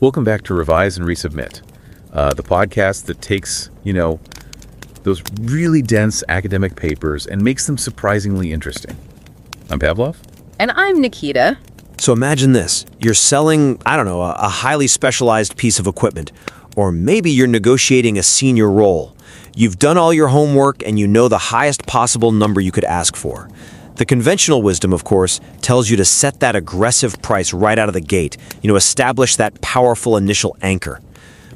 Welcome back to Revise and Resubmit, the podcast that takes, those really dense academic papers and makes them surprisingly interesting. I'm Pavlov. And I'm Nikita. So imagine this. You're selling, a highly specialized piece of equipment. Or maybe you're negotiating a senior role. You've done all your homework and you know the highest possible number you could ask for. The conventional wisdom, of course, tells you to set that aggressive price right out of the gate, establish that powerful initial anchor.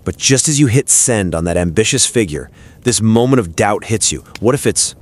But just as you hit send on that ambitious figure, this moment of doubt hits you. What if it's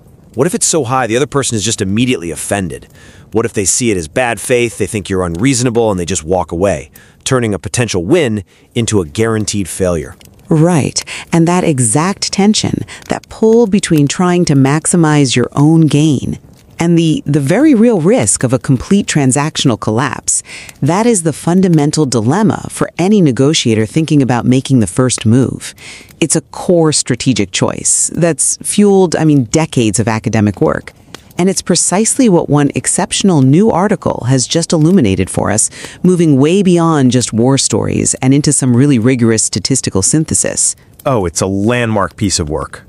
so high the other person is just immediately offended? What if they see it as bad faith, they think you're unreasonable, and they just walk away, turning a potential win into a guaranteed failure? Right. And that exact tension, that pull between trying to maximize your own gain and the very real risk of a complete transactional collapse, that is the fundamental dilemma for any negotiator thinking about making the first move. It's a core strategic choice that's fueled, decades of academic work. And it's precisely what one exceptional new article has just illuminated for us, moving way beyond just war stories and into some really rigorous statistical synthesis. Oh, it's a landmark piece of work.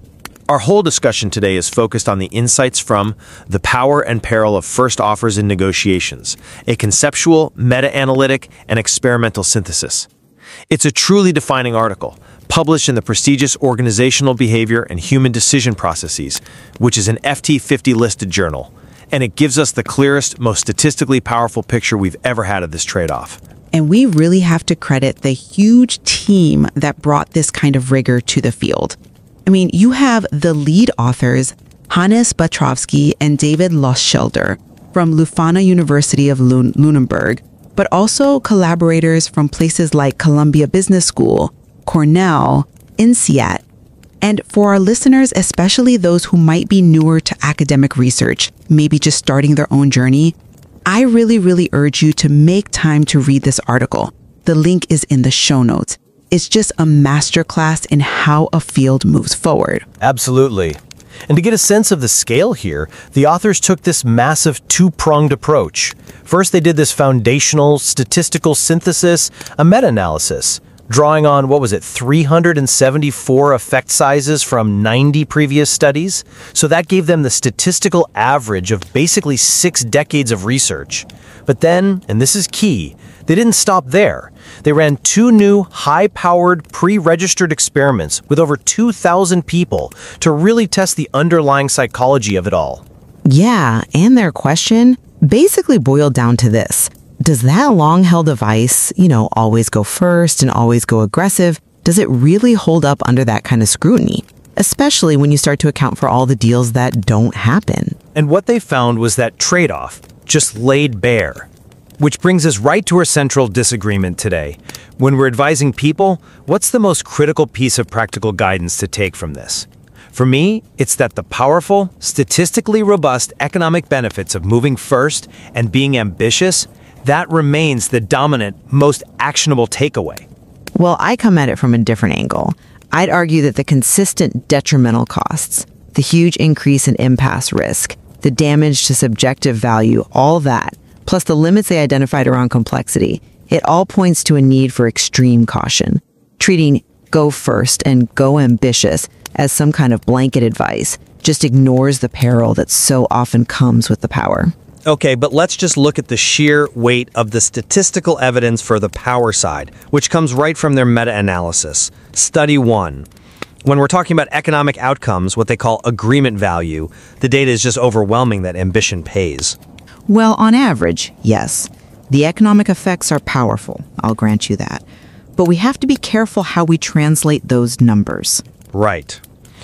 Our whole discussion today is focused on the insights from The Power and Peril of First Offers in Negotiations, a conceptual, meta-analytic, and experimental synthesis. It's a truly defining article, published in the prestigious Organizational Behavior and Human Decision Processes, which is an FT50-listed journal, and it gives us the clearest, most statistically powerful picture we've ever had of this trade-off. And we really have to credit the huge team that brought this kind of rigor to the field. You have the lead authors, Hannes Batrovsky and David Lostschilder from Leuphana University of Lunenburg, but also collaborators from places like Columbia Business School, Cornell, INSEAD. And for our listeners, especially those who might be newer to academic research, maybe just starting their own journey, I really, really urge you to make time to read this article. The link is in the show notes. It's just a masterclass in how a field moves forward. Absolutely. And to get a sense of the scale here, the authors took this massive two-pronged approach. First, they did this foundational statistical synthesis, a meta-analysis, drawing on, 374 effect sizes from 90 previous studies? So that gave them the statistical average of basically 6 decades of research. But then, and this is key, they didn't stop there. They ran 2 new, high-powered, pre-registered experiments with over 2,000 people to really test the underlying psychology of it all. Yeah, and their question basically boiled down to this. Does that long-held advice, always go first and always go aggressive, does it really hold up under that kind of scrutiny? Especially when you start to account for all the deals that don't happen. And what they found was that trade-off just laid bare. Which brings us right to our central disagreement today. When we're advising people, what's the most critical piece of practical guidance to take from this? For me, it's that the powerful, statistically robust economic benefits of moving first and being ambitious, that remains the dominant, most actionable takeaway. Well, I come at it from a different angle. I'd argue that the consistent detrimental costs, the huge increase in impasse risk, the damage to subjective value, all that, plus the limits they identified around complexity, it all points to a need for extreme caution. Treating go first and go ambitious as some kind of blanket advice just ignores the peril that so often comes with the power. Okay, but let's just look at the sheer weight of the statistical evidence for the power side, which comes right from their meta-analysis. Study 1. When we're talking about economic outcomes, what they call agreement value, the data is just overwhelming that ambition pays. Well, on average, yes. The economic effects are powerful, I'll grant you that. But we have to be careful how we translate those numbers. Right.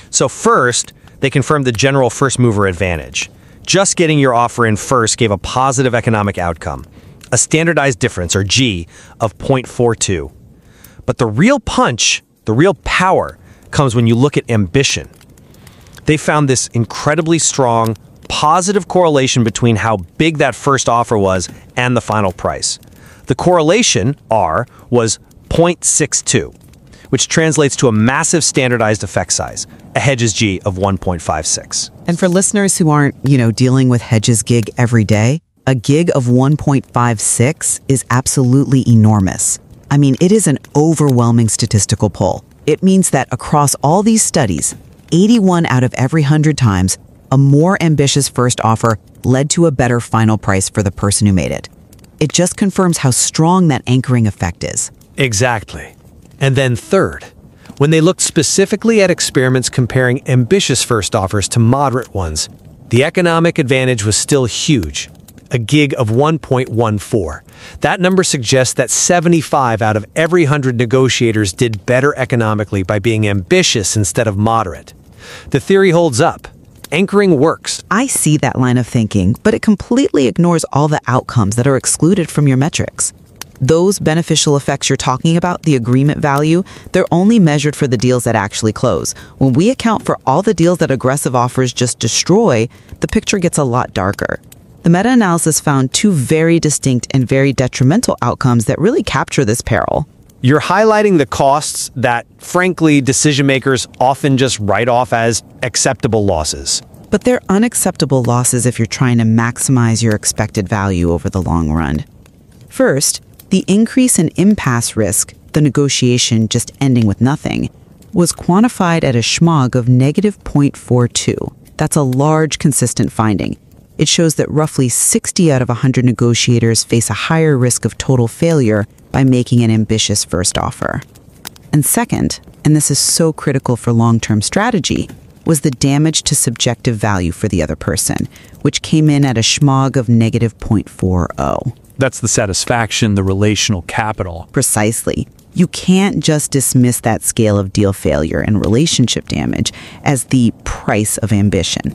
So first, they confirmed the general first mover advantage. Just getting your offer in first gave a positive economic outcome, a standardized difference, or G, of 0.42. But the real punch, the real power, comes when you look at ambition. They found this incredibly strong, positive correlation between how big that first offer was and the final price. The correlation, R, was 0.62, which translates to a massive standardized effect size, a Hedges G of 1.56. And for listeners who aren't, dealing with Hedges gig every day, a gig of 1.56 is absolutely enormous. I mean, it is an overwhelming statistical poll. It means that across all these studies, 81 out of every 100 times, a more ambitious first offer led to a better final price for the person who made it. It just confirms how strong that anchoring effect is. Exactly. And then third, when they looked specifically at experiments comparing ambitious first offers to moderate ones, the economic advantage was still huge, a gig of 1.14. That number suggests that 75 out of every 100 negotiators did better economically by being ambitious instead of moderate. The theory holds up. Anchoring works. I see that line of thinking, but it completely ignores all the outcomes that are excluded from your metrics. Those beneficial effects you're talking about, the agreement value, they're only measured for the deals that actually close. When we account for all the deals that aggressive offers just destroy, the picture gets a lot darker. The meta-analysis found two very distinct and very detrimental outcomes that really capture this peril. You're highlighting the costs that, frankly, decision makers often just write off as acceptable losses. But they're unacceptable losses if you're trying to maximize your expected value over the long run. First, the increase in impasse risk, the negotiation just ending with nothing, was quantified at a SHMOG of negative 0.42. That's a large, consistent finding. It shows that roughly 60 out of 100 negotiators face a higher risk of total failure by making an ambitious first offer. And second, and this is so critical for long-term strategy, was the damage to subjective value for the other person, which came in at a SHMOG of negative 0.40. That's the satisfaction, the relational capital. Precisely. You can't just dismiss that scale of deal failure and relationship damage as the price of ambition.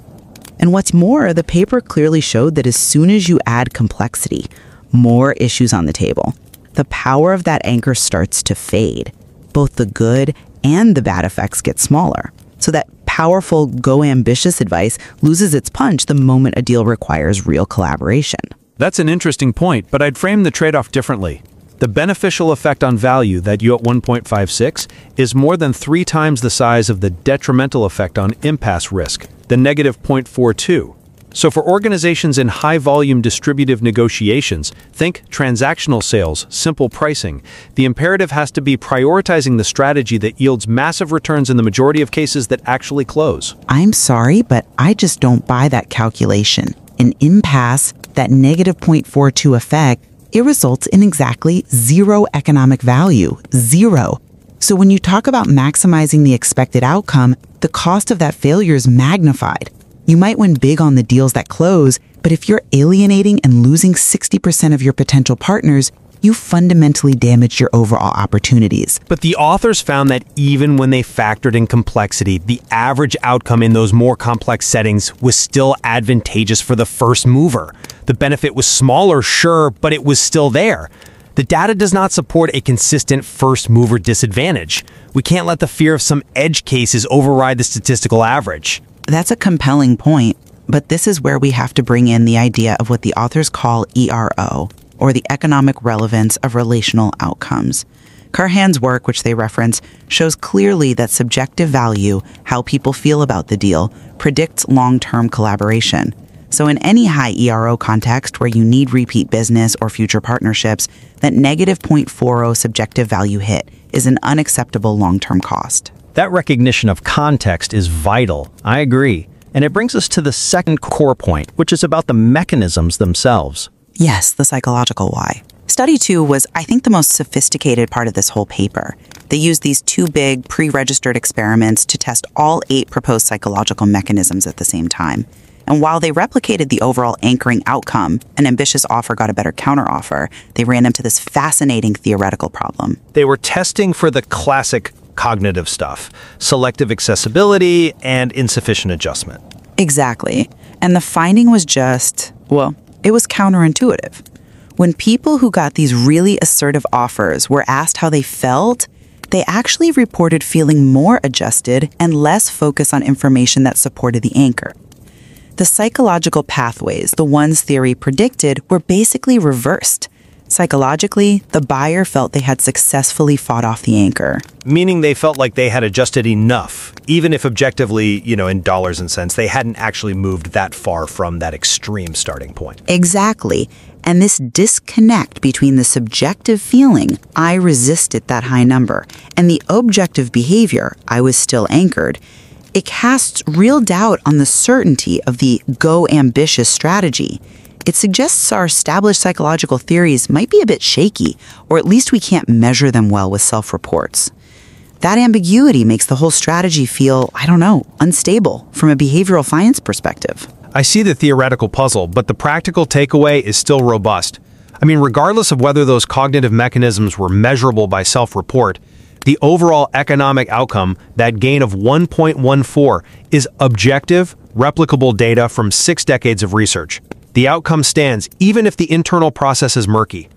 And what's more, the paper clearly showed that as soon as you add complexity, more issues on the table, the power of that anchor starts to fade. Both the good and the bad effects get smaller. So that powerful go ambitious advice loses its punch the moment a deal requires real collaboration. That's an interesting point, but I'd frame the trade-off differently. The beneficial effect on value, that U at 1.56, is more than 3 times the size of the detrimental effect on impasse risk, the negative 0.42. So for organizations in high-volume distributive negotiations, think transactional sales, simple pricing, the imperative has to be prioritizing the strategy that yields massive returns in the majority of cases that actually close. I'm sorry, but I just don't buy that calculation. In impasse, that negative 0.42 effect, it results in exactly 0 economic value. 0. So when you talk about maximizing the expected outcome, the cost of that failure is magnified. You might win big on the deals that close, but if you're alienating and losing 60% of your potential partners, you fundamentally damage your overall opportunities. But the authors found that even when they factored in complexity, the average outcome in those more complex settings was still advantageous for the first mover. The benefit was smaller, sure, but it was still there. The data does not support a consistent first mover disadvantage. We can't let the fear of some edge cases override the statistical average. That's a compelling point, but this is where we have to bring in the idea of what the authors call ERO, or the economic relevance of relational outcomes. Carhan's work, which they reference, shows clearly that subjective value, how people feel about the deal, predicts long-term collaboration. So in any high ERO context where you need repeat business or future partnerships, that negative 0.40 subjective value hit is an unacceptable long-term cost. That recognition of context is vital. I agree. And it brings us to the second core point, which is about the mechanisms themselves. Yes, the psychological why. Study 2 was, I think, the most sophisticated part of this whole paper. They used these 2 big, pre-registered experiments to test all 8 proposed psychological mechanisms at the same time. And while they replicated the overall anchoring outcome, an ambitious offer got a better counteroffer, they ran into this fascinating theoretical problem. They were testing for the classic cognitive stuff, selective accessibility and insufficient adjustment. Exactly. And the finding was just, well, it was counterintuitive. When people who got these really assertive offers were asked how they felt, they actually reported feeling more adjusted and less focused on information that supported the anchor. The psychological pathways, the ones theory predicted, were basically reversed. Psychologically, the buyer felt they had successfully fought off the anchor. Meaning they felt like they had adjusted enough, even if objectively, in dollars and cents, they hadn't actually moved that far from that extreme starting point. Exactly. And this disconnect between the subjective feeling, I resisted that high number, and the objective behavior, I was still anchored, it casts real doubt on the certainty of the go ambitious strategy. It suggests our established psychological theories might be a bit shaky, or at least we can't measure them well with self-reports. That ambiguity makes the whole strategy feel, unstable from a behavioral science perspective. I see the theoretical puzzle, but the practical takeaway is still robust. Regardless of whether those cognitive mechanisms were measurable by self-report, the overall economic outcome, that gain of 1.14, is objective, replicable data from 6 decades of research. The outcome stands even if the internal process is murky.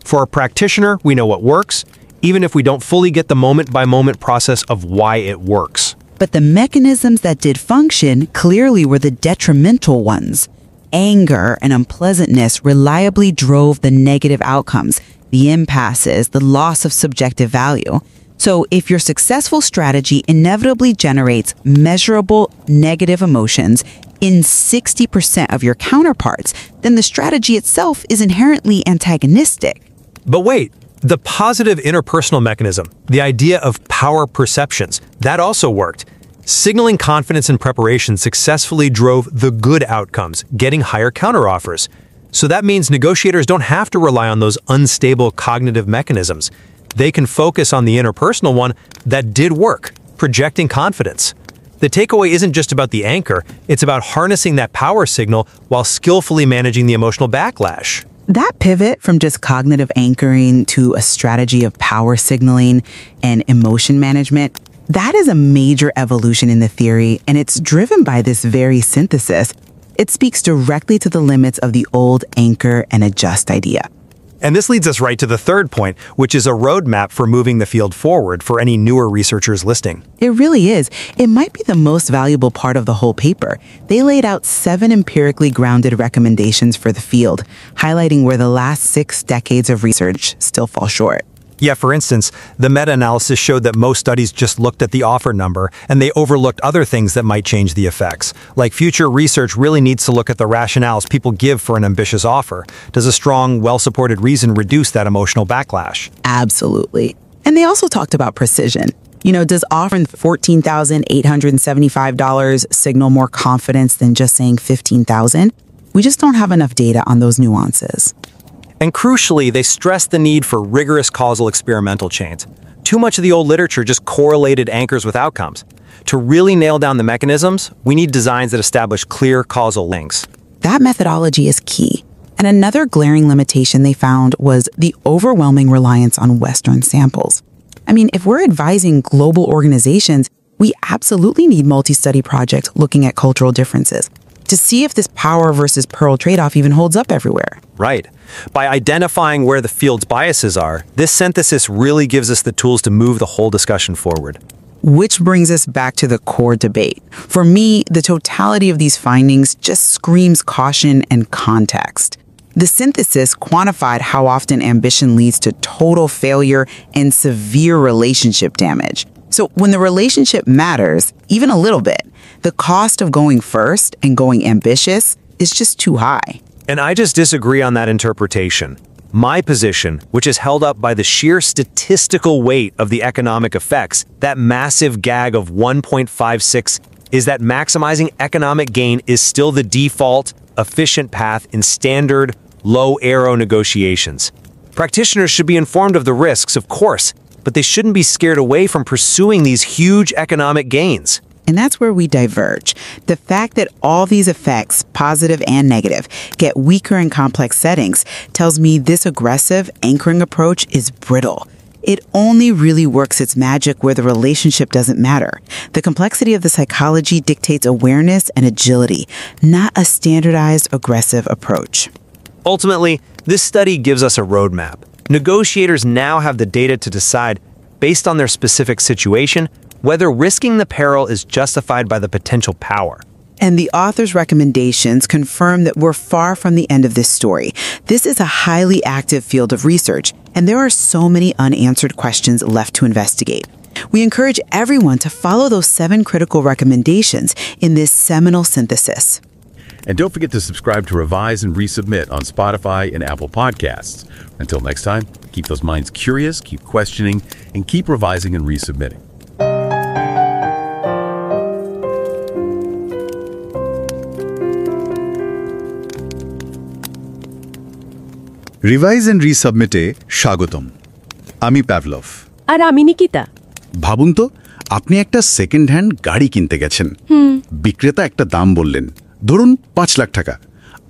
For a practitioner, we know what works, even if we don't fully get the moment-by-moment process of why it works. But the mechanisms that did function clearly were the detrimental ones. Anger and unpleasantness reliably drove the negative outcomes, the impasses, the loss of subjective value. So if your successful strategy inevitably generates measurable negative emotions in 60% of your counterparts, then the strategy itself is inherently antagonistic. But wait, the positive interpersonal mechanism, the idea of power perceptions, that also worked. Signaling confidence and preparation successfully drove the good outcomes, getting higher counteroffers. So that means negotiators don't have to rely on those unstable cognitive mechanisms. They can focus on the interpersonal one that did work, projecting confidence. The takeaway isn't just about the anchor, it's about harnessing that power signal while skillfully managing the emotional backlash. That pivot from just cognitive anchoring to a strategy of power signaling and emotion management, that is a major evolution in the theory, and it's driven by this very synthesis. It speaks directly to the limits of the old anchor and adjust idea. And this leads us right to the third point, which is a roadmap for moving the field forward for any newer researchers listening. It really is. It might be the most valuable part of the whole paper. They laid out 7 empirically grounded recommendations for the field, highlighting where the last 6 decades of research still fall short. Yeah, for instance, the meta-analysis showed that most studies just looked at the offer number, and they overlooked other things that might change the effects. Like future research really needs to look at the rationales people give for an ambitious offer. Does a strong, well-supported reason reduce that emotional backlash? Absolutely. And they also talked about precision. Does offering $14,875 signal more confidence than just saying $15,000? We just don't have enough data on those nuances. And crucially, they stress the need for rigorous causal experimental chains. Too much of the old literature just correlated anchors with outcomes. To really nail down the mechanisms, we need designs that establish clear causal links. That methodology is key. And another glaring limitation they found was the overwhelming reliance on Western samples. If we're advising global organizations, we absolutely need multi-study projects looking at cultural differences to see if this power versus pearl trade-off even holds up everywhere. Right. By identifying where the field's biases are, this synthesis really gives us the tools to move the whole discussion forward. Which brings us back to the core debate. For me, the totality of these findings just screams caution and context. The synthesis quantified how often ambition leads to total failure and severe relationship damage. So when the relationship matters, even a little bit, the cost of going first and going ambitious is just too high. And I just disagree on that interpretation. My position, which is held up by the sheer statistical weight of the economic effects, that massive gag of 1.56, is that maximizing economic gain is still the default, efficient path in standard, low-arrow negotiations. Practitioners should be informed of the risks, of course, but they shouldn't be scared away from pursuing these huge economic gains. And that's where we diverge. The fact that all these effects, positive and negative, get weaker in complex settings tells me this aggressive anchoring approach is brittle. It only really works its magic where the relationship doesn't matter. The complexity of the psychology dictates awareness and agility, not a standardized aggressive approach. Ultimately, this study gives us a roadmap. Negotiators now have the data to decide, based on their specific situation, whether risking the peril is justified by the potential power. And the author's recommendations confirm that we're far from the end of this story. This is a highly active field of research, and there are so many unanswered questions left to investigate. We encourage everyone to follow those 7 critical recommendations in this seminal synthesis. And don't forget to subscribe to Revise and Resubmit on Spotify and Apple Podcasts. Until next time, keep those minds curious, keep questioning, and keep revising and resubmitting. Revise and রিসাবমিটে স্বাগতম। আমি Pavlov. আর আমি নিকিতা। ভাবুন তো, আপনি একটা second hand গাড়ি কিনতে গেছেন। বিক্রেতা একটা দাম বললেন, ধরুন 5 লাখ টাকা।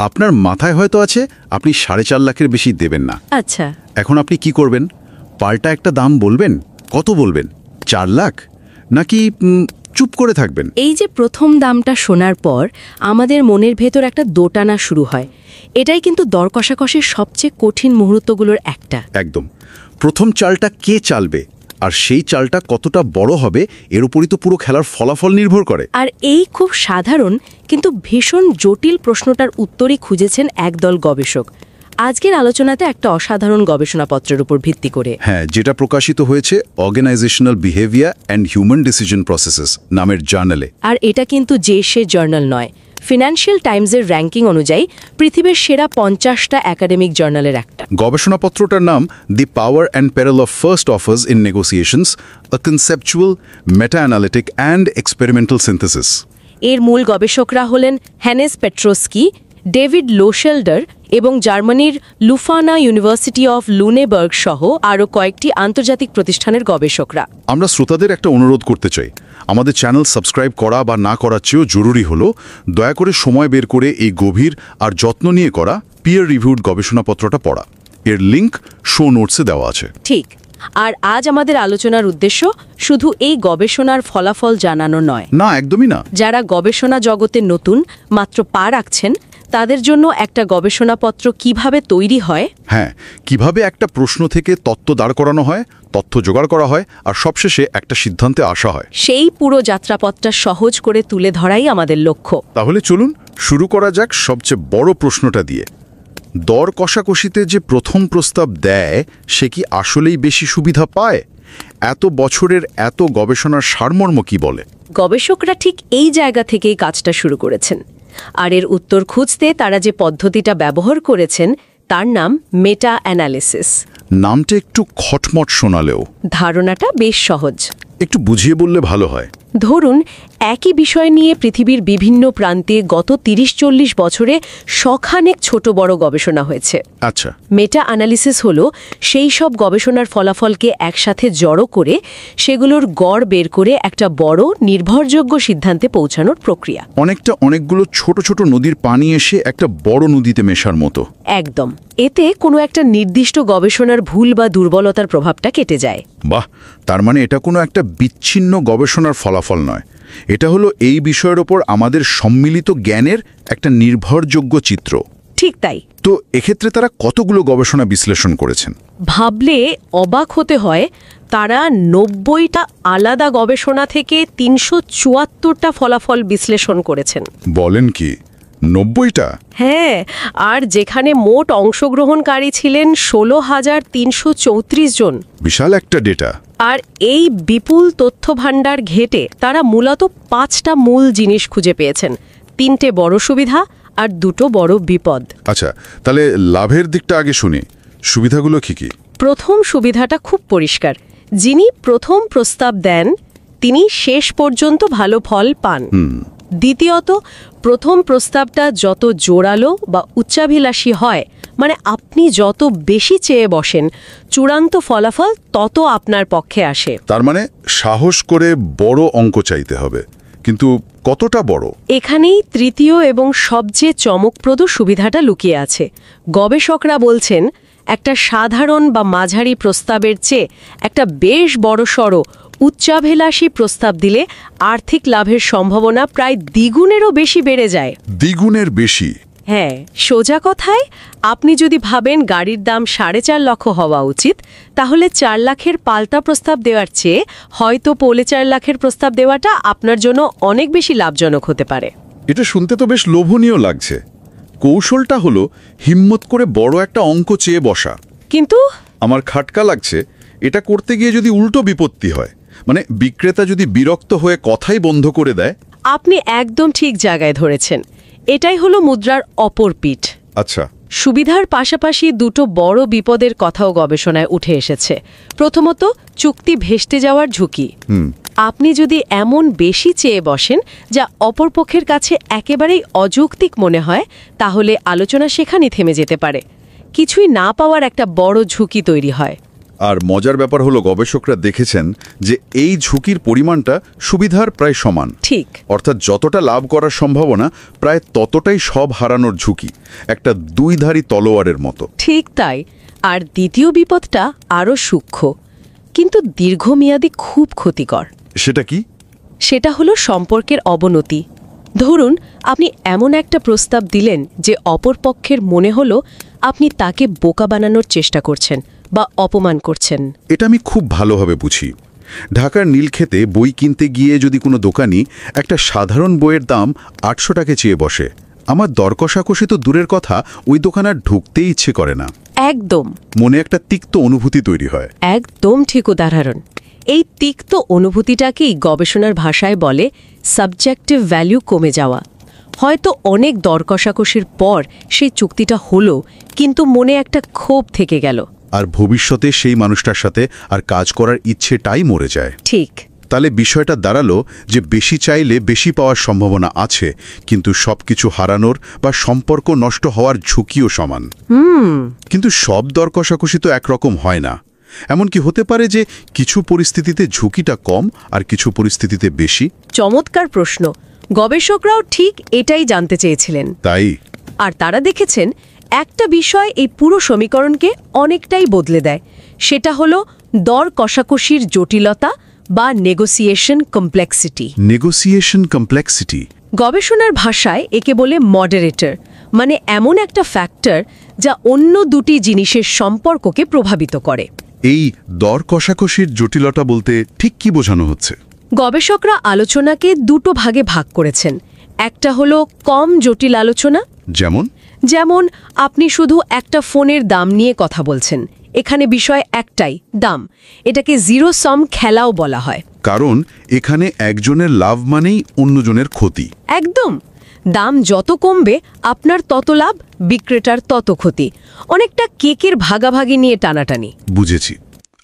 আপনার মাথায় হয়তো আছে আপনি 4.5 লাখের বেশি দেবেন না। আচ্ছা, এখন আপনি কি করবেন? পাল্টা একটা দাম বলবেন? কত বলবেন? 4 লাখ? নাকি চুপ করে থাকবেন? এই যে প্রথম দামটা শোনার পর আমাদের মনের ভেতর একটা দোটানা শুরু হয়। এটাই কিন্তু দর কষাকষির সবচেয়ে কঠিন মুহূর্তগুলোর একটা। একদম। প্রথম চালটা কে চালবে আর সেই চালটা কতটা বড় হবে এর উপরই তো পুরো খেলার ফলাফল নির্ভর করে। আর এই খুব সাধারণ কিন্তু ভীষণ জটিল প্রশ্নটার উত্তরই খুঁজেছেন একদল গবেষক আজকের আলোচনাতে একটা অসাধারণ গবেষণাপত্রের উপর ভিত্তি করে। হ্যাঁ, যেটা প্রকাশিত হয়েছে organisational behaviour and human decision processes নামের জার্নালে। আর এটা কিন্তু যে সে জার্নাল নয়, ফিনান্সিয়াল টাইমসের র্যাঙ্কিং অনুযায়ী পৃথিবীর সেরা 50টা একাডেমিক জার্নালের একটা। গবেষণাপত্রটার নাম the power and peril of first offers in negotiations, a conceptual, meta analytic and experimental synthesis. এর মূল গবেষকরা হলেন হ্যানেস পেট্রোস্কি, ডেভিড লোশেল্ডার এবং জার্মানির লুফানা ইউনিভার্সিটি অফ লুনেবার্গ সহ আরও কয়েকটি আন্তর্জাতিক প্রতিষ্ঠানের গবেষকরা। আমরা শ্রোতাদের একটা অনুরোধ করতে চাই, আমাদের চ্যানেল সাবস্ক্রাইব করা বা না করার চেয়েও জরুরি হলো দয়া করে সময় বের করে এই গভীর আর যত্ন নিয়ে করা পিয়ার রিভিউড গবেষণাপত্রটা পড়া। এর লিঙ্ক শো নোটসে দেওয়া আছে। ঠিক। আর আজ আমাদের আলোচনার উদ্দেশ্য শুধু এই গবেষণার ফলাফল জানানো নয়। না, একদমই না। যারা গবেষণা জগতে নতুন, মাত্র পা রাখছেন, তাদের জন্য একটা গবেষণাপত্র কিভাবে তৈরি হয়, হ্যাঁ, কিভাবে একটা প্রশ্ন থেকে তথ্য দাঁড় করানো হয়, তথ্য জোগাড় করা হয় আর সবশেষে একটা সিদ্ধান্তে আসা হয়, সেই পুরো যাত্রাপথটা সহজ করে তুলে ধরাই আমাদের লক্ষ্য। তাহলে চলুন শুরু করা যাক সবচেয়ে বড় প্রশ্নটা দিয়ে। দর কষাকষিতে যে প্রথম প্রস্তাব দেয় সে কি আসলেই বেশি সুবিধা পায়? এত বছরের এত গবেষণার সারমর্ম কি বলে? গবেষকরা ঠিক এই জায়গা থেকেই কাজটা শুরু করেছেন। আর এর উত্তর খুঁজতে তারা যে পদ্ধতিটা ব্যবহার করেছেন তার নাম মেটা অ্যানালিসিস। নামটা একটু খটমট শোনালেও ধারণাটা বেশ সহজ। একটু বুঝিয়ে বললে ভালো হয়। ধরুন, একই বিষয় নিয়ে পৃথিবীর বিভিন্ন প্রান্তে গত 30-40 বছরে শখানেক ছোট বড় গবেষণা হয়েছে। আচ্ছা, মেটা অ্যানালিসিস হলো সেই সব গবেষণার ফলাফলকে একসাথে জড়ো করে সেগুলোর গড় বের করে একটা বড় নির্ভরযোগ্য সিদ্ধান্তে পৌঁছানোর প্রক্রিয়া। অনেকগুলো ছোট ছোট নদীর পানি এসে একটা বড় নদীতে মেশার মতো। একদম। এতে কোনো একটা নির্দিষ্ট গবেষণার ভুল বা দুর্বলতার প্রভাবটা কেটে যায়। বাহ, তার মানে এটা কোনো একটা বিচ্ছিন্ন গবেষণার ফলাফল নয়, এটা হলো এই বিষয়ের ওপর আমাদের সম্মিলিত জ্ঞানের একটা নির্ভরযোগ্য চিত্র। ঠিক তাই। তো এক্ষেত্রে তারা কতগুলো গবেষণা বিশ্লেষণ করেছেন? ভাবলে অবাক হতে হয়, তারা 90টা আলাদা গবেষণা থেকে 374টা ফলাফল বিশ্লেষণ করেছেন। বলেন কি, 90টা? হ্যাঁ, আর যেখানে মোট অংশগ্রহণকারী ছিলেন 16,334 জন। বিশাল একটা ডেটা। আর এই বিপুল তথ্যভাণ্ডার ঘেটে তারা মূলত 5টা মূল জিনিস খুঁজে পেয়েছেন, 3টে বড় সুবিধা আর 2টো বড় বিপদ। আচ্ছা, তাহলে লাভের দিকটা আগে শুনি, সুবিধাগুলো কি কি? প্রথম সুবিধাটা খুব পরিষ্কার, যিনি প্রথম প্রস্তাব দেন তিনি শেষ পর্যন্ত ভালো ফল পান। দ্বিতীয়ত, প্রথম প্রস্তাবটা যত জোরালো বা উচ্চাভিলাষী হয়, মানে আপনি যত বেশি চেয়ে বসেন, চূড়ান্ত ফলাফল তত আপনার পক্ষে আসে। তার মানে সাহস করে বড় অঙ্ক চাইতে হবে, কিন্তু কতটা বড়? এখানেই তৃতীয় এবং সবচেয়ে চমকপ্রদ সুবিধাটা লুকিয়ে আছে। গবেষকরা বলছেন, একটা সাধারণ বা মাঝারি প্রস্তাবের চেয়ে একটা বেশ বড়সড় উচ্চাভিলাষী প্রস্তাব দিলে আর্থিক লাভের সম্ভাবনা প্রায় দ্বিগুণেরও বেশি বেড়ে যায়। দ্বিগুণের বেশি? হ্যাঁ, সোজা কথায় আপনি যদি ভাবেন গাড়ির দাম 4.5 লক্ষ হওয়া উচিত, তাহলে 4 লাখের পাল্টা প্রস্তাব দেওয়ার চেয়ে হয়তো 4.5 লাখের প্রস্তাব দেওয়াটা আপনার জন্য অনেক বেশি লাভজনক হতে পারে। এটা শুনতে তো বেশ লোভনীয় লাগছে। কৌশলটা হলো হিম্মত করে বড় একটা অঙ্ক চেয়ে বসা। কিন্তু আমার খাটকা লাগছে এটা করতে গিয়ে যদি উল্টো বিপত্তি হয়, মানে বিক্রেতা যদি বিরক্ত হয়ে কথাই বন্ধ করে দেয়। আপনি একদম ঠিক জায়গায় ধরেছেন। এটাই হলো মুদ্রার অপর পিঠ। আচ্ছা, সুবিধার পাশাপাশি দুটো বড় বিপদের কথাও গবেষণায় উঠে এসেছে। প্রথমত, চুক্তি ভেস্তে যাওয়ার ঝুঁকি। আপনি যদি এমন বেশি চেয়ে বসেন যা অপরপক্ষের কাছে একেবারেই অযৌক্তিক মনে হয়, তাহলে আলোচনা সেখানেই থেমে যেতে পারে। কিছুই না পাওয়ার একটা বড় ঝুঁকি তৈরি হয়। আর মজার ব্যাপার হলো গবেষকরা দেখেছেন যে এই ঝুঁকির পরিমাণটা সুবিধার প্রায় সমান। ঠিক। অর্থাৎ যতটা লাভ করার সম্ভাবনা প্রায় ততটাই সব হারানোর ঝুঁকি, একটা দুইধারী তলোয়ারের মতো। ঠিক তাই। আর দ্বিতীয় বিপদটা আরও সূক্ষ্ম, কিন্তু দীর্ঘমেয়াদী খুব ক্ষতিকর। সেটা কি? সেটা হলো সম্পর্কের অবনতি। ধরুন, আপনি এমন একটা প্রস্তাব দিলেন যে অপর পক্ষের মনে হলো আপনি তাকে বোকা বানানোর চেষ্টা করছেন বা অপমান করছেন। এটা আমি খুব ভালোভাবে বুঝি। ঢাকার নীলক্ষেতে বই কিনতে গিয়ে যদি কোনো দোকানি একটা সাধারণ বইয়ের দাম ৮০০ টাকা চেয়ে বসে, আমার দর কষাকষি তো দূরের কথা, ওই দোকান আর ঢুকতেই ইচ্ছে করে না। একদম। মনে একটা তিক্ত অনুভূতি তৈরি হয়। একদম ঠিক উদাহরণ। এই তিক্ত অনুভূতিটাকেই গবেষণার ভাষায় বলে সাবজেক্টিভ ভ্যালু কমে যাওয়া। হয়তো অনেক দর কষাকষির পর সেই চুক্তিটা হলো, কিন্তু মনে একটা ক্ষোভ থেকে গেল। আর ভবিষ্যতে সেই মানুষটার সাথে আর কাজ করার ইচ্ছেটাই মরে যায়। ঠিক। তাহলে বিষয়টা দাঁড়ালো যে বেশি চাইলে বেশি পাওয়ার সম্ভাবনা আছে, কিন্তু সবকিছু হারানোর বা সম্পর্ক নষ্ট হওয়ার ঝুঁকিও সমান। কিন্তু সব দর কষাকষি তো একরকম হয় না। এমনকি হতে পারে যে কিছু পরিস্থিতিতে ঝুঁকিটা কম আর কিছু পরিস্থিতিতে বেশি। চমৎকার প্রশ্ন। গবেষকরাও ঠিক এটাই জানতে চেয়েছিলেন। তাই। আর তারা দেখেছেন একটা বিষয় এই পুরো সমীকরণকে অনেকটাই বদলে দেয়। সেটা হলো দর কষাকষির জটিলতা বা নেগোসিয়েশন কমপ্লেক্সিটি। Negotiation complexity. গবেষণার ভাষায় একে বলে মডারেটর, মানে এমন একটা ফ্যাক্টর যা অন্য দুটি জিনিসের সম্পর্ককে প্রভাবিত করে। এই দর কষাকষির জটিলতা বলতে ঠিক কি বোঝানো হচ্ছে? গবেষকরা আলোচনাকে দুটো ভাগে ভাগ করেছেন। একটা হলো কম জটিল আলোচনা। যেমন আপনি শুধু একটা ফোনের দাম নিয়ে কথা বলছেন, এখানে বিষয় একটাই, দাম। এটাকে জিরো সাম খেলাও বলা হয়। কারণ এখানে একজনের লাভ মানেই অন্যজনের ক্ষতি। একদম। দাম যত কমবে আপনার তত লাভ, বিক্রেতার তত ক্ষতি। অনেকটা কেকের ভাগাভাগি নিয়ে টানাটানি। বুঝেছি।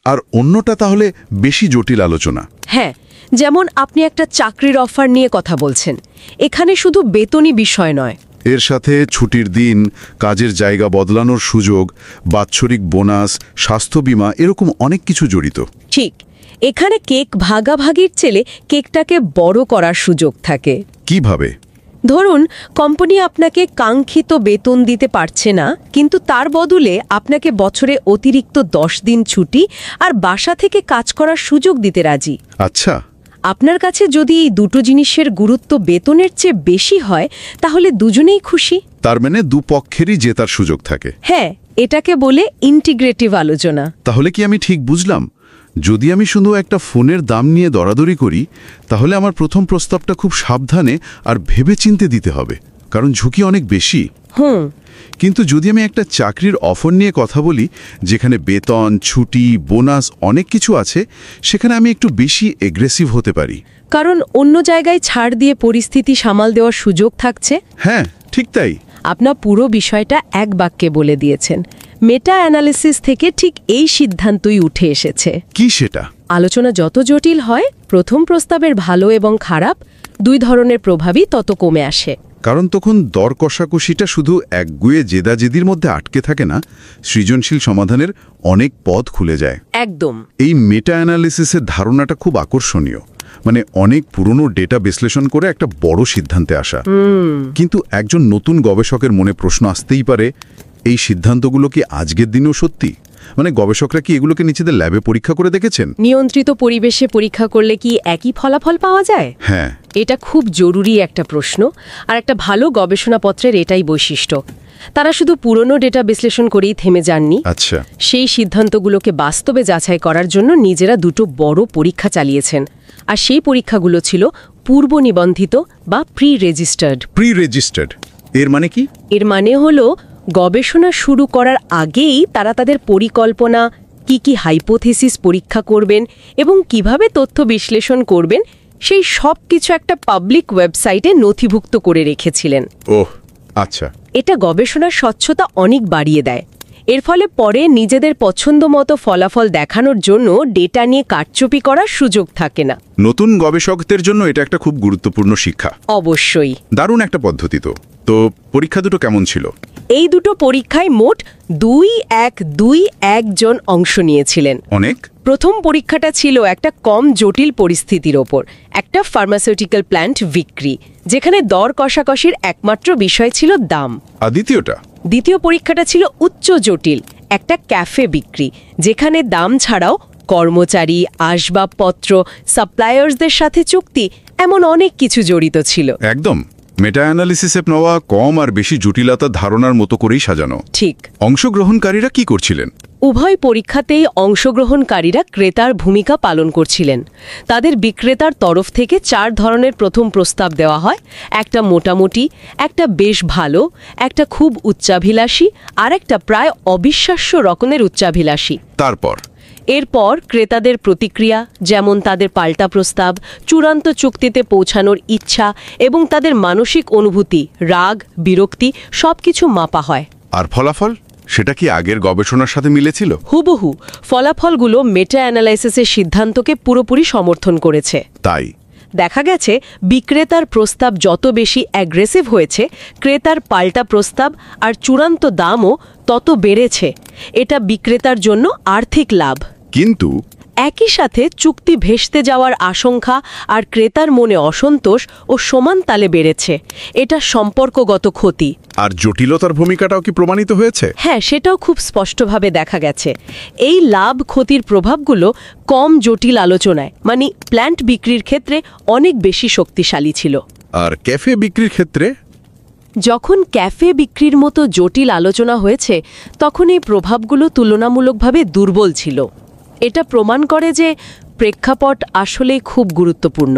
আর অন্যটা তাহলে বেশি জটিল আলোচনা। হ্যাঁ, যেমন আপনি একটা চাকরির অফার নিয়ে কথা বলছেন। এখানে শুধু বেতনই বিষয় নয়, এর সাথে ছুটির দিন, কাজের জায়গা বদলানোর সুযোগ, বাৎসরিক বোনাস, স্বাস্থ্য বীমা, এরকম অনেক কিছু জড়িত। ঠিক। এখানে কেক ভাগাভাগির চেয়ে কেকটাকে বড় করার সুযোগ থাকে। কিভাবে? ধরুন, কোম্পানি আপনাকে কাঙ্ক্ষিত বেতন দিতে পারছে না, কিন্তু তার বদলে আপনাকে বছরে অতিরিক্ত 10 দিন ছুটি আর বাসা থেকে কাজ করার সুযোগ দিতে রাজি। আচ্ছা। আপনার কাছে যদি এই দুটো জিনিসের গুরুত্ব বেতনের চেয়ে বেশি হয়, তাহলে দুজনেই খুশি। তার মানে দুপক্ষেরই জেতার সুযোগ থাকে। হ্যাঁ, এটাকে বলে ইন্টিগ্রেটিভ আলোচনা। তাহলে কি আমি ঠিক বুঝলাম? যদি আমি শুধু একটা ফোনের দাম নিয়ে দরাদরি করি, তাহলে আমার প্রথম প্রস্তাবটা খুব সাবধানে আর ভেবেচিন্তে দিতে হবে, কারণ ঝুঁকি অনেক বেশি। কিন্তু যদি আমি একটা চাকরির অফার নিয়ে কথা বলি, যেখানে বেতন, ছুটি, বোনাস অনেক কিছু আছে, সেখানে আমি একটু বেশি এগ্রেসিভ হতে পারি। কারণ অন্য জায়গায় ছাড় দিয়ে পরিস্থিতি সামাল দেওয়ার সুযোগ থাকছে। হ্যাঁ, ঠিক তাই। আপনার পুরো বিষয়টা এক বাক্যে বলে দিয়েছেন। মেটা অ্যানালিসিস থেকে ঠিক এই সিদ্ধান্তই উঠে এসেছে। কি সেটা? আলোচনা যত জটিল হয়, প্রথম প্রস্তাবের ভালো এবং খারাপ দুই ধরনের প্রভাবই তত কমে আসে। কারণ তখন দর কষাকষিটা শুধু একগুয়ে জেদাজেদির মধ্যে আটকে থাকে না, সৃজনশীল সমাধানের অনেক পথ খুলে যায়। একদম। এই মেটা অ্যানালিসিসের ধারণাটা খুব আকর্ষণীয়, মানে অনেক পুরনো ডেটা বিশ্লেষণ করে একটা বড় সিদ্ধান্তে আসা। কিন্তু একজন নতুন গবেষকের মনে প্রশ্ন আসতেই পারে, এই সিদ্ধান্তগুলো কি আজকের দিনেও সত্যি? মানে গবেষকরা কি এগুলোকে নিজেদের ল্যাবে পরীক্ষা করে দেখেছেন? নিয়ন্ত্রিত পরিবেশে পরীক্ষা করলে কি একই ফলাফল পাওয়া যায়? হ্যাঁ, এটা খুব জরুরি একটা প্রশ্ন। আর একটা ভালো গবেষণাপত্রের এটাই বৈশিষ্ট্য। তারা শুধু পুরনো ডেটা বিশ্লেষণ করেই থেমে যাননি। আচ্ছা। সেই সিদ্ধান্তগুলোকে বাস্তবে যাচাই করার জন্য নিজেরা দুটো বড় পরীক্ষা চালিয়েছেন। আর সেই পরীক্ষাগুলো ছিল পূর্ব নিবন্ধিত বা প্রি রেজিস্টার্ড। প্রি রেজিস্টার্ড এর মানে কি? এর মানে হলো গবেষণা শুরু করার আগেই তারা তাদের পরিকল্পনা, কি হাইপোথেসিস পরীক্ষা করবেন এবং কিভাবে তথ্য বিশ্লেষণ করবেন সেই সব কিছু একটা পাবলিক ওয়েবসাইটে নথিভুক্ত করে রেখেছিলেন। ওহ, আচ্ছা। এটা গবেষণার স্বচ্ছতা অনেক বাড়িয়ে দেয়। এর ফলে পরে নিজেদের পছন্দ মতো ফলাফল দেখানোর জন্য ডেটা নিয়ে কারচুপি করার সুযোগ থাকে না। নতুন গবেষকদের জন্য এটা একটা খুব গুরুত্বপূর্ণ শিক্ষা। অবশ্যই। দারুণ একটা পদ্ধতি। তো পরীক্ষা দুটো কেমন ছিল? এই দুটো পরীক্ষায় মোট 2,1,2,1 জন অংশ নিয়েছিলেন। অনেক। প্রথম পরীক্ষাটা ছিল একটা কম জটিল পরিস্থিতির ওপর, একটা ফার্মাসিউটিক্যাল প্ল্যান্ট বিক্রি, যেখানে দর কষাকষির একমাত্র বিষয় ছিল দাম। আর দ্বিতীয়টা? দ্বিতীয় পরীক্ষাটা ছিল উচ্চ জটিল, একটা ক্যাফে বিক্রি, যেখানে দাম ছাড়াও কর্মচারী, আসবাবপত্র, সাপ্লায়ার্সদের সাথে চুক্তি, এমন অনেক কিছু জড়িত ছিল। একদম মেটা অ্যানালিসিসে নেওয়া কম আর বেশি জটিলতা ধারণার মতো করেই সাজানো। ঠিক। অংশগ্রহণকারীরা কি করছিলেন? উভয় পরীক্ষাতেই অংশগ্রহণকারীরা ক্রেতার ভূমিকা পালন করছিলেন। তাদের বিক্রেতার তরফ থেকে 4 ধরনের প্রথম প্রস্তাব দেওয়া হয়, একটা মোটামুটি, একটা বেশ ভালো, একটা খুব উচ্চাভিলাষী আর একটা প্রায় অবিশ্বাস্য রকমের উচ্চাভিলাষী। এরপর ক্রেতাদের প্রতিক্রিয়া, যেমন তাদের পাল্টা প্রস্তাব, চূড়ান্ত চুক্তিতে পৌঁছানোর ইচ্ছা এবং তাদের মানসিক অনুভূতি, রাগ, বিরক্তি, সবকিছু মাপা হয়। আর ফলাফল সেটা কি আগের গবেষণার সাথে মিলেছিল? হুবহু। ফলাফলগুলো মেটা অ্যানালাইসিসের সিদ্ধান্তকে পুরোপুরি সমর্থন করেছে। তাই দেখা গেছে বিক্রেতার প্রস্তাব যত বেশি অ্যাগ্রেসিভ হয়েছে, ক্রেতার পাল্টা প্রস্তাব আর চূড়ান্ত দামও তত বেড়েছে। এটা বিক্রেতার জন্য আর্থিক লাভ। কিন্তু একই সাথে চুক্তি ভেস্তে যাওয়ার আশঙ্কা আর ক্রেতার মনে অসন্তোষ ও সমান তালে বেড়েছে। এটা সম্পর্কগত ক্ষতি। আর জটিলতার ভূমিকাটাও কি প্রমাণিত হয়েছে? হ্যাঁ, সেটাও খুব স্পষ্টভাবে দেখা গেছে। এই লাভ ক্ষতির প্রভাবগুলো কম জটিল আলোচনায়, মানে প্ল্যান্ট বিক্রির ক্ষেত্রে অনেক বেশি শক্তিশালী ছিল। আর ক্যাফে বিক্রির ক্ষেত্রে? যখন ক্যাফে বিক্রির মতো জটিল আলোচনা হয়েছে, তখন এই প্রভাবগুলো তুলনামূলকভাবে দুর্বল ছিল। এটা প্রমাণ করে যে প্রেক্ষাপট আসলেই খুব গুরুত্বপূর্ণ।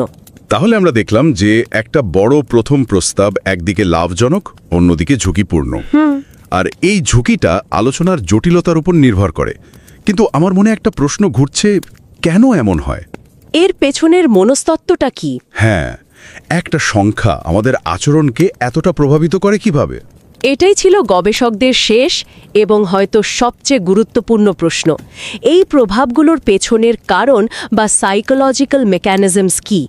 তাহলে আমরা দেখলাম যে একটা বড় প্রথম প্রস্তাব একদিকে লাভজনক, অন্যদিকে ঝুঁকিপূর্ণ। আর এই ঝুঁকিটা আলোচনার জটিলতার উপর নির্ভর করে। কিন্তু আমার মনে একটা প্রশ্ন ঘুরছে, কেন এমন হয়? এর পেছনের মনস্তত্ত্বটা কি? হ্যাঁ, একটা সংখ্যা আমাদের আচরণকে এতটা প্রভাবিত করে কিভাবে? এটাই ছিল গবেষকদের শেষ এবং হয়তো সবচেয়ে গুরুত্বপূর্ণ প্রশ্ন। এই প্রভাবগুলোর পেছনের কারণ বা সাইকোলজিক্যাল মেকানিজমস কি?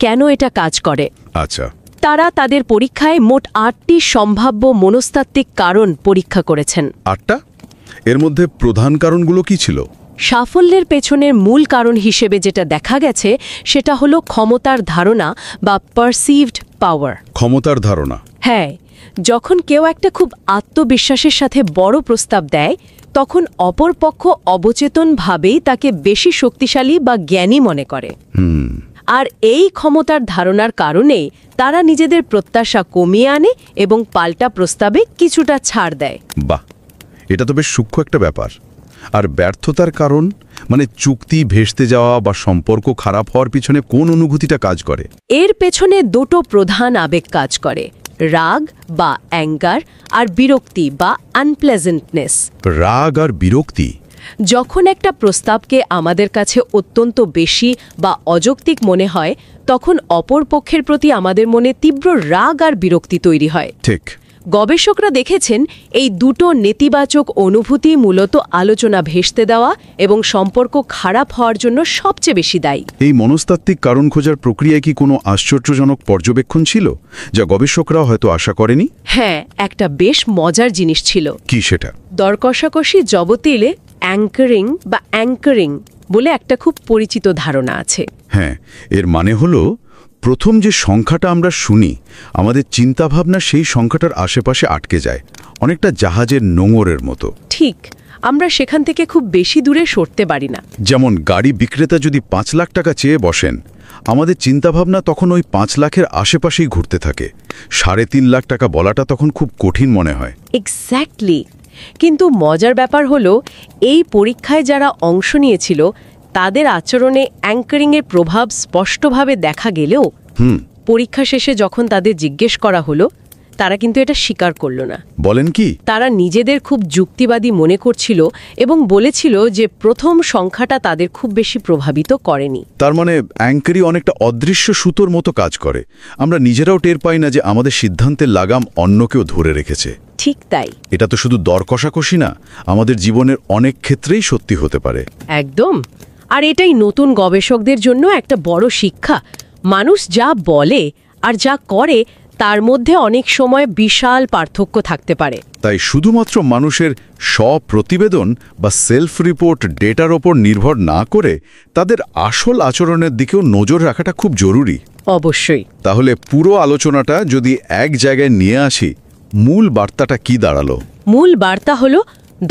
কেন এটা কাজ করে? আচ্ছা। তারা তাদের পরীক্ষায় মোট 8টি সম্ভাব্য মনস্তাত্ত্বিক কারণ পরীক্ষা করেছেন। 8টা? এর মধ্যে প্রধান কারণগুলো কি ছিল? সাফল্যের পেছনের মূল কারণ হিসেবে যেটা দেখা গেছে, সেটা হলো ক্ষমতার ধারণা বা পারসিভড পাওয়ার। ক্ষমতার ধারণা? হ্যাঁ, যখন কেউ একটা খুব আত্মবিশ্বাসের সাথে বড় প্রস্তাব দেয়, তখন অপর পক্ষ অবচেতনভাবেই তাকে বেশি শক্তিশালী বা জ্ঞানী মনে করে। আর এই ক্ষমতার ধারণার কারণেই তারা নিজেদের প্রত্যাশা কমিয়ে আনে এবং পাল্টা প্রস্তাবে কিছুটা ছাড় দেয়। বাহ, এটা তো বেশ সূক্ষ্ম একটা ব্যাপার। আর ব্যর্থতার কারণ, মানে চুক্তি ভেস্তে যাওয়া বা সম্পর্ক খারাপ হওয়ার পিছনে কোন অনুভূতিটা কাজ করে? এর পেছনে দুটো প্রধান আবেগ কাজ করে, রাগ বা অ্যাঙ্গার আর বিরক্তি বা আনপ্লেজেন্টনেস। রাগ আর বিরক্তি? যখন একটা প্রস্তাবকে আমাদের কাছে অত্যন্ত বেশি বা অযৌক্তিক মনে হয়, তখন অপর পক্ষের প্রতি আমাদের মনে তীব্র রাগ আর বিরক্তি তৈরি হয়। ঠিক। গবেষকরা দেখেছেন এই দুটো নেতিবাচক অনুভূতি মূলত আলোচনা ভেস্তে দেওয়া এবং সম্পর্ক খারাপ হওয়ার জন্য সবচেয়ে বেশি দায়ী। এই মনস্তাত্ত্বিক কারণ খোঁজার প্রক্রিয়ায় কি কোনো আশ্চর্যজনক পর্যবেক্ষণ ছিল, যা গবেষকরা হয়তো আশা করেনি? হ্যাঁ, একটা বেশ মজার জিনিস ছিল। কি সেটা? দর কষাকষি জগতে অ্যাঙ্কারিং বলে একটা খুব পরিচিত ধারণা আছে। হ্যাঁ, এর মানে হলো প্রথম যে সংখ্যাটা আমরা শুনি, আমাদের চিন্তাভাবনা সেই সংখ্যাটার আশেপাশে আটকে যায়, অনেকটা জাহাজের নোঙরের মতো। ঠিক, আমরা সেখান থেকে খুব বেশি দূরে সরতে পারি না। যেমন গাড়ি বিক্রেতা যদি 5 লাখ টাকা চেয়ে বসেন, আমাদের চিন্তাভাবনা তখন ওই 5 লাখের আশেপাশেই ঘুরতে থাকে। 3.5 লাখ টাকা বলাটা তখন খুব কঠিন মনে হয়। এক্স্যাক্টলি। কিন্তু মজার ব্যাপার হলো, এই পরীক্ষায় যারা অংশ নিয়েছিল তাদের আচরণে অ্যাঙ্কারিংয়ের প্রভাব স্পষ্টভাবে দেখা গেলেও পরীক্ষা শেষে যখন তাদের জিজ্ঞেস করা হলো তারা কিন্তু এটা স্বীকার করল না। বলেন কি? তারা নিজেদের খুব যুক্তিবাদী মনে করছিল এবং বলেছিল যে প্রথম সংখ্যাটা তাদের খুব বেশি প্রভাবিত করেনি। তার মানে অ্যাঙ্কারি অনেকটা অদৃশ্য সুতোর মতো কাজ করে। আমরা নিজেরাও টের পাই না যে আমাদের সিদ্ধান্তের লাগাম অন্য কেউ ধরে রেখেছে। ঠিক তাই। এটা তো শুধু দর কষাকষি না, আমাদের জীবনের অনেক ক্ষেত্রেই সত্যি হতে পারে। একদম। আর এটাই নতুন গবেষকদের জন্য একটা বড় শিক্ষা। মানুষ যা বলে আর যা করে তার মধ্যে অনেক সময় বিশাল পার্থক্য থাকতে পারে। তাই শুধুমাত্র মানুষের স্বপ্রতিবেদন বা সেলফ রিপোর্ট ডেটার ওপর নির্ভর না করে তাদের আসল আচরণের দিকেও নজর রাখাটা খুব জরুরি। অবশ্যই। তাহলে পুরো আলোচনাটা যদি এক জায়গায় নিয়ে আসি, মূল বার্তাটা কি দাঁড়ালো? মূল বার্তা হলো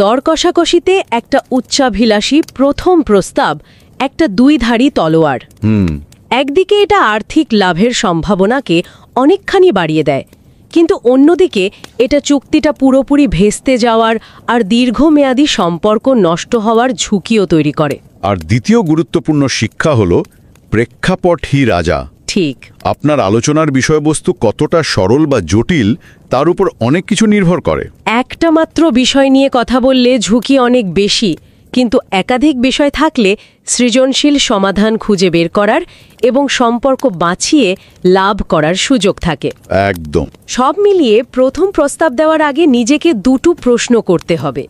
দর কষাকষিতে একটা উচ্চাভিলাষী প্রথম প্রস্তাব একটা দুইধারী তলোয়ার। একদিকে এটা আর্থিক লাভের সম্ভাবনাকে অনেকখানি বাড়িয়ে দেয়, কিন্তু অন্যদিকে এটা চুক্তিটা পুরোপুরি ভেস্তে যাওয়ার আর দীর্ঘমেয়াদী সম্পর্ক নষ্ট হওয়ার ঝুঁকিও তৈরি করে। আর দ্বিতীয় গুরুত্বপূর্ণ শিক্ষা হলো প্রেক্ষাপটই রাজা। ঠিক। আপনার আলোচনার বিষয়বস্তু কতটা সরল বা জটিল তার উপর অনেক কিছু নির্ভর করে। একটা মাত্র বিষয় নিয়ে কথা বললে ঝুঁকি অনেক বেশি, কিন্তু একাধিক বিষয় থাকলে সৃজনশীল সমাধান খুঁজে বের করার এবং সম্পর্ক বাঁচিয়ে লাভ করার সুযোগ থাকে। একদম। সব মিলিয়ে প্রথম প্রস্তাব দেওয়ার আগে নিজেকে দুটো প্রশ্ন করতে হবে।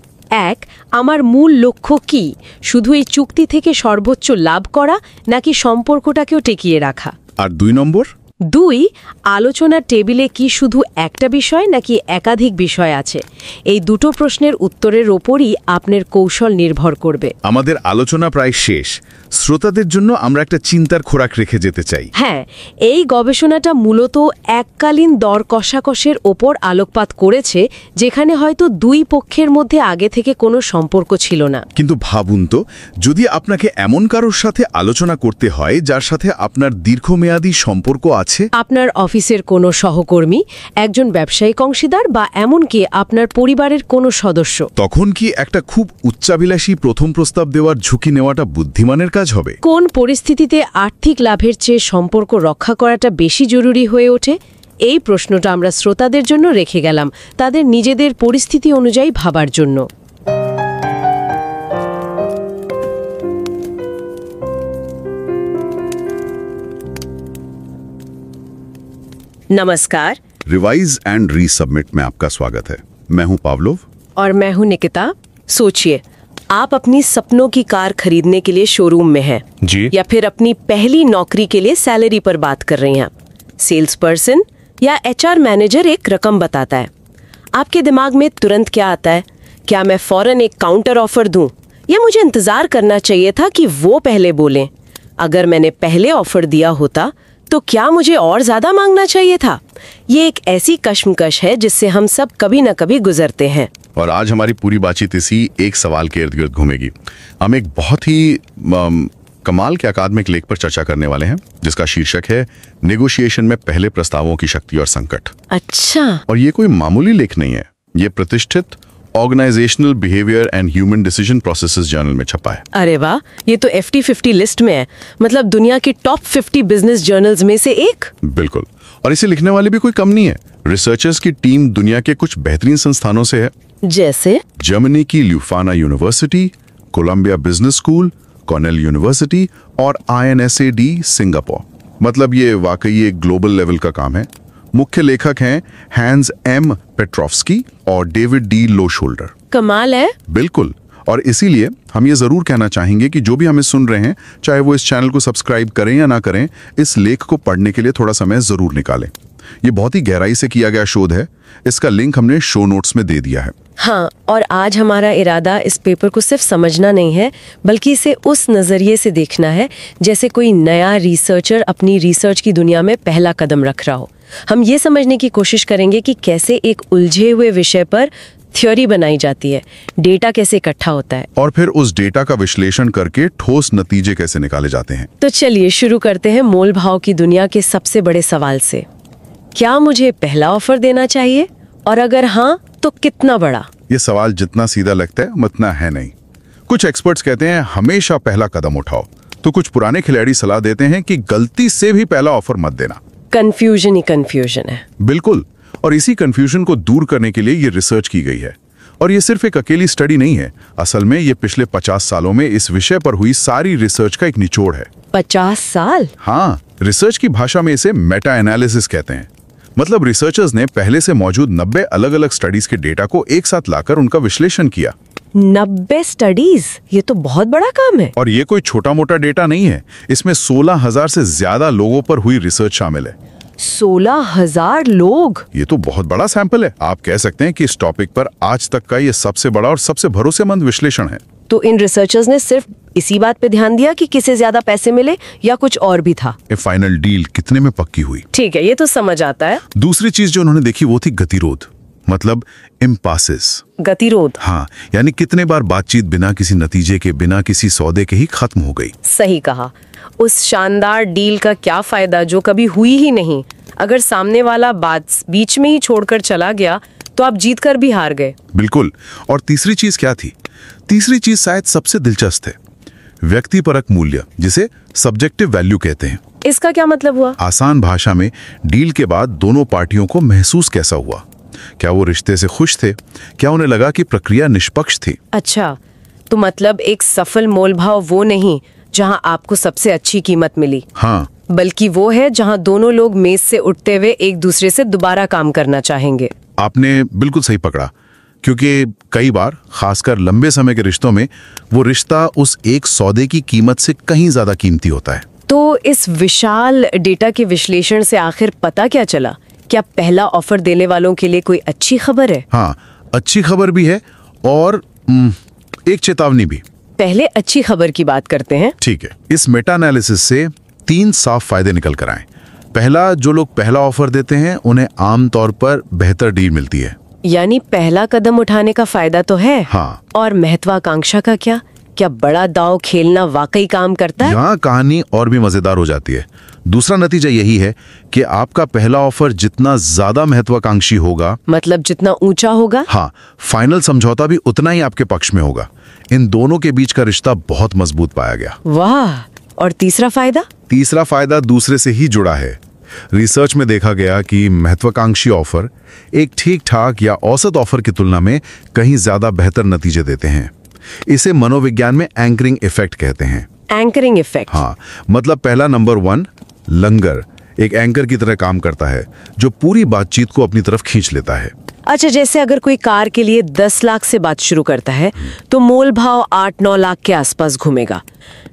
এক, আমার মূল লক্ষ্য কি? শুধু এই চুক্তি থেকে সর্বোচ্চ লাভ করা নাকি সম্পর্কটাকেও টিকিয়ে রাখা? আর 2 নম্বর, দুই, আলোচনার টেবিলে কি শুধু একটা বিষয় নাকি একাধিক বিষয় আছে? এই দুটো প্রশ্নের উত্তরের ওপরই আপনার কৌশল নির্ভর করবে। আমাদের আলোচনা প্রায় শেষ। শ্রোতাদের জন্য আমরা একটা চিন্তার খোরাক রেখে যেতে চাই। হ্যাঁ, এই গবেষণাটা মূলত এককালীন দর কষাকষের ওপর আলোকপাত করেছে, যেখানে হয়তো দুই পক্ষের মধ্যে আগে থেকে কোনো সম্পর্ক ছিল না। কিন্তু ভাবুন তো, যদি আপনাকে এমন কারোর সাথে আলোচনা করতে হয় যার সাথে আপনার দীর্ঘমেয়াদী সম্পর্ক আছে, আপনার অফিসের কোনো সহকর্মী, একজন ব্যবসায়িক অংশীদার বা এমনকি আপনার পরিবারের কোনো সদস্য, তখন কি একটা খুব উচ্চাভিলাষী প্রথম প্রস্তাব দেওয়ার ঝুঁকি নেওয়াটা বুদ্ধিমানের কাজ হবে? কোন পরিস্থিতিতে আর্থিক লাভের চেয়ে সম্পর্ক রক্ষা করাটা বেশি জরুরি হয়ে ওঠে? এই প্রশ্নটা আমরা শ্রোতাদের জন্য রেখে গেলাম, তাদের নিজেদের পরিস্থিতি অনুযায়ী ভাবার জন্য। नमस्कार। रिवाइज एंड रीसबमिट में आपका स्वागत है। मैं हूं पावलोव और मैं हूं निकिता। सोचिए, आप अपनी सपनों की कार खरीदने के लिए शोरूम में हैं जी। या फिर अपनी पहली नौकरी के लिए सैलरी पर बात कर रही हैं। सेल्स पर्सन या एचआर मैनेजर एक रकम बताता है, आपके दिमाग में तुरंत क्या आता है? क्या मैं फौरन एक काउंटर ऑफर दूं या मुझे इंतजार करना चाहिए था कि वो पहले बोलें? अगर मैंने पहले ऑफर दिया होता तो क्या मुझे और ज्यादा मांगना चाहिए था? ये एक ऐसी कश्मकश है जिससे हम सब कभी न कभी गुजरते हैं। और आज हमारी पूरी बातचीत इसी एक सवाल के इर्द गिर्द घूमेगी। हम एक बहुत ही कमाल के अकादमिक लेख पर चर्चा करने वाले हैं, जिसका शीर्षक है नेगोशिएशन में पहले प्रस्तावों की शक्ति और संकट। अच्छा। और ये कोई मामूली लेख नहीं है, ये प्रतिष्ठित organisational behaviour and human decision processes journal में छपा है। अरे वाह, ये तो FT50 लिस्ट में है, मतलब दुनिया के टॉप 50 बिजनेस जर्नल्स में से एक। बिल्कुल। और इसे लिखने वाले भी कोई कम नहीं है। रिसर्चर्स की टीम दुनिया के कुछ बेहतरीन संस्थानों से है, जैसे जर्मनी की Leuphana university, Columbia business school, Cornell university और INSAD सिंगापुर। मतलब ये वाकई एक ग्लोबल लेवल का काम है। मुख्य लेखक हैं हैंस एम पेट्रोव्स्की और डेविड डी लोशोल्डर। कमाल है। बिल्कुल। और इसीलिए हम ये जरूर कहना चाहेंगे कि जो भी हमें सुन रहे हैं, चाहे वो इस चैनल को सब्सक्राइब करें या ना करें, इस लेख को पढ़ने के लिए थोड़ा समय जरूर निकालें। ये बहुत ही गहराई से किया गया शोध है। इसका लिंक हमने शो नोट्स में दे दिया है। हाँ, और आज हमारा इरादा इस पेपर को सिर्फ समझना नहीं है, बल्कि इसे उस नजरिए से देखना है जैसे कोई नया रिसर्चर अपनी रिसर्च की दुनिया में पहला कदम रख रहा हो। हम ये समझने की कोशिश करेंगे कि कैसे एक उलझे हुए विषय पर थ्योरी बनाई जाती है, डेटा कैसे इकट्ठा होता है, और फिर उस डेटा का विश्लेषण करके ठोस नतीजे कैसे निकाले जाते हैं। तो चलिए शुरू करते हैं मोल भाव की दुनिया के सबसे बड़े सवाल से। क्या मुझे पहला ऑफर देना चाहिए, और अगर हाँ तो कितना बड़ा? ये सवाल जितना सीधा लगता है उतना है नहीं। कुछ एक्सपर्ट्स कहते हैं हमेशा पहला कदम उठाओ, तो कुछ पुराने खिलाड़ी सलाह देते हैं कि गलती से भी पहला ऑफर मत देना। कंफ्यूजन ही कंफ्यूजन है। बिल्कुल, और इसी कंफ्यूजन को दूर करने के लिए ये रिसर्च की गई है। और ये सिर्फ एक अकेली स्टडी नहीं है, असल में ये पिछले 50 सालों में इस विषय पर हुई सारी रिसर्च का एक निचोड़ है। 50 साल? हाँ, रिसर्च की भाषा में इसे मेटा एनालिसिस कहते हैं। मतलब रिसर्चर्स ने पहले से मौजूद 90 अलग अलग स्टडीज के डेटा को एक साथ लाकर उनका विश्लेषण किया। 90 स्टडीज? ये तो बहुत बड़ा काम है। और ये कोई छोटा मोटा डेटा नहीं है, इसमें 16,000 से ज्यादा लोगों पर हुई रिसर्च शामिल है। 16,000 लोग? ये तो बहुत बड़ा सैंपल है। आप कह सकते हैं कि इस टॉपिक पर आज तक का ये सबसे बड़ा और सबसे भरोसेमंद विश्लेषण है। तो इन रिसर्चर्स ने सिर्फ इसी बात पे ध्यान दिया कि किसे ज्यादा पैसे मिले, या कुछ और भी था? ये फाइनल डील कितने में पक्की हुई? ठीक है, ये तो समझ आता है। दूसरी चीज जो उन्होंने देखी वो थी गतिरोध, मतलब इम्पासेस। गतिरोध? हाँ, यानी कितने बार बातचीत बिना किसी नतीजे के, बिना किसी सौदे के ही खत्म हो गई। सही कहा। उस शानदार डील का क्या फायदा जो कभी हुई ही नहीं? अगर सामने वाला बात बीच में ही छोड़कर चला गया तो आप जीत कर भी हार गए। बिल्कुल। और तीसरी चीज क्या थी? तीसरी चीज शायद सबसे दिलचस्प है, व्यक्तिपरक मूल्य, जिसे सब्जेक्टिव वैल्यू कहते हैं। इसका क्या मतलब हुआ? आसान भाषा में, डील के बाद दोनों पार्टियों को महसूस कैसा हुआ? क्या वो रिश्ते से खुश थे? क्या उन्हें लगा कि प्रक्रिया निष्पक्ष थी? अच्छा, तो मतलब एक सफल मोलभाव वो नहीं जहां आपको सबसे अच्छी कीमत मिली। हाँ, बल्कि वो है जहां दोनों लोग मेज से उठते हुए एक दूसरे से दोबारा काम करना चाहेंगे। आपने बिल्कुल सही पकड़ा, क्योंकि कई बार, खासकर लंबे समय के रिश्तों में, वो रिश्ता उस एक सौदे की कीमत से कहीं ज्यादा कीमती होता है। तो इस विशाल डेटा के विश्लेषण से आखिर पता क्या चला? क्या पहला ऑफर देने वालों के लिए कोई अच्छी खबर है? हाँ, अच्छी खबर भी है और एक चेतावनी भी। पहले अच्छी खबर की बात करते हैं। ठीक है। इस मेटा एनालिसिस से 3 साफ फायदे निकल कर आए। पहला, जो लोग पहला ऑफर देते हैं उन्हें आमतौर पर बेहतर डील मिलती है। यानी पहला कदम उठाने का फायदा तो है। हाँ। और महत्वाकांक्षा का क्या? क्या बड़ा दांव खेलना वाकई काम करता है? यहाँ कहानी और भी मजेदार हो जाती है। दूसरा नतीजा यही है कि आपका पहला ऑफर जितना ज्यादा महत्वाकांक्षी होगा, मतलब जितना ऊंचा होगा, हाँ, फाइनल समझौता भी उतना ही आपके पक्ष में होगा। इन दोनों के बीच का रिश्ता बहुत मजबूत पाया गया। वाह। और तीसरा फायदा? तीसरा फायदा दूसरे से ही जुड़ा है। रिसर्च में देखा गया कि महत्वाकांक्षी ऑफर एक ठीक ठाक या औसत ऑफर की तुलना में कहीं ज्यादा बेहतर नतीजे देते हैं। इसे मनोविज्ञान में एंकरिंग इफेक्ट कहते हैं। Anchoring effect? हाँ, मतलब पहला नंबर 1 लंगर एक एंकर की तरह काम करता है, जो पूरी बातचीत को अपनी तरफ खींच लेता है। अच्छा, जैसे अगर कोई कार के लिए 10 लाख से बात शुरू करता है तो मोल भाव 8-9 लाख के आसपास घूमेगा।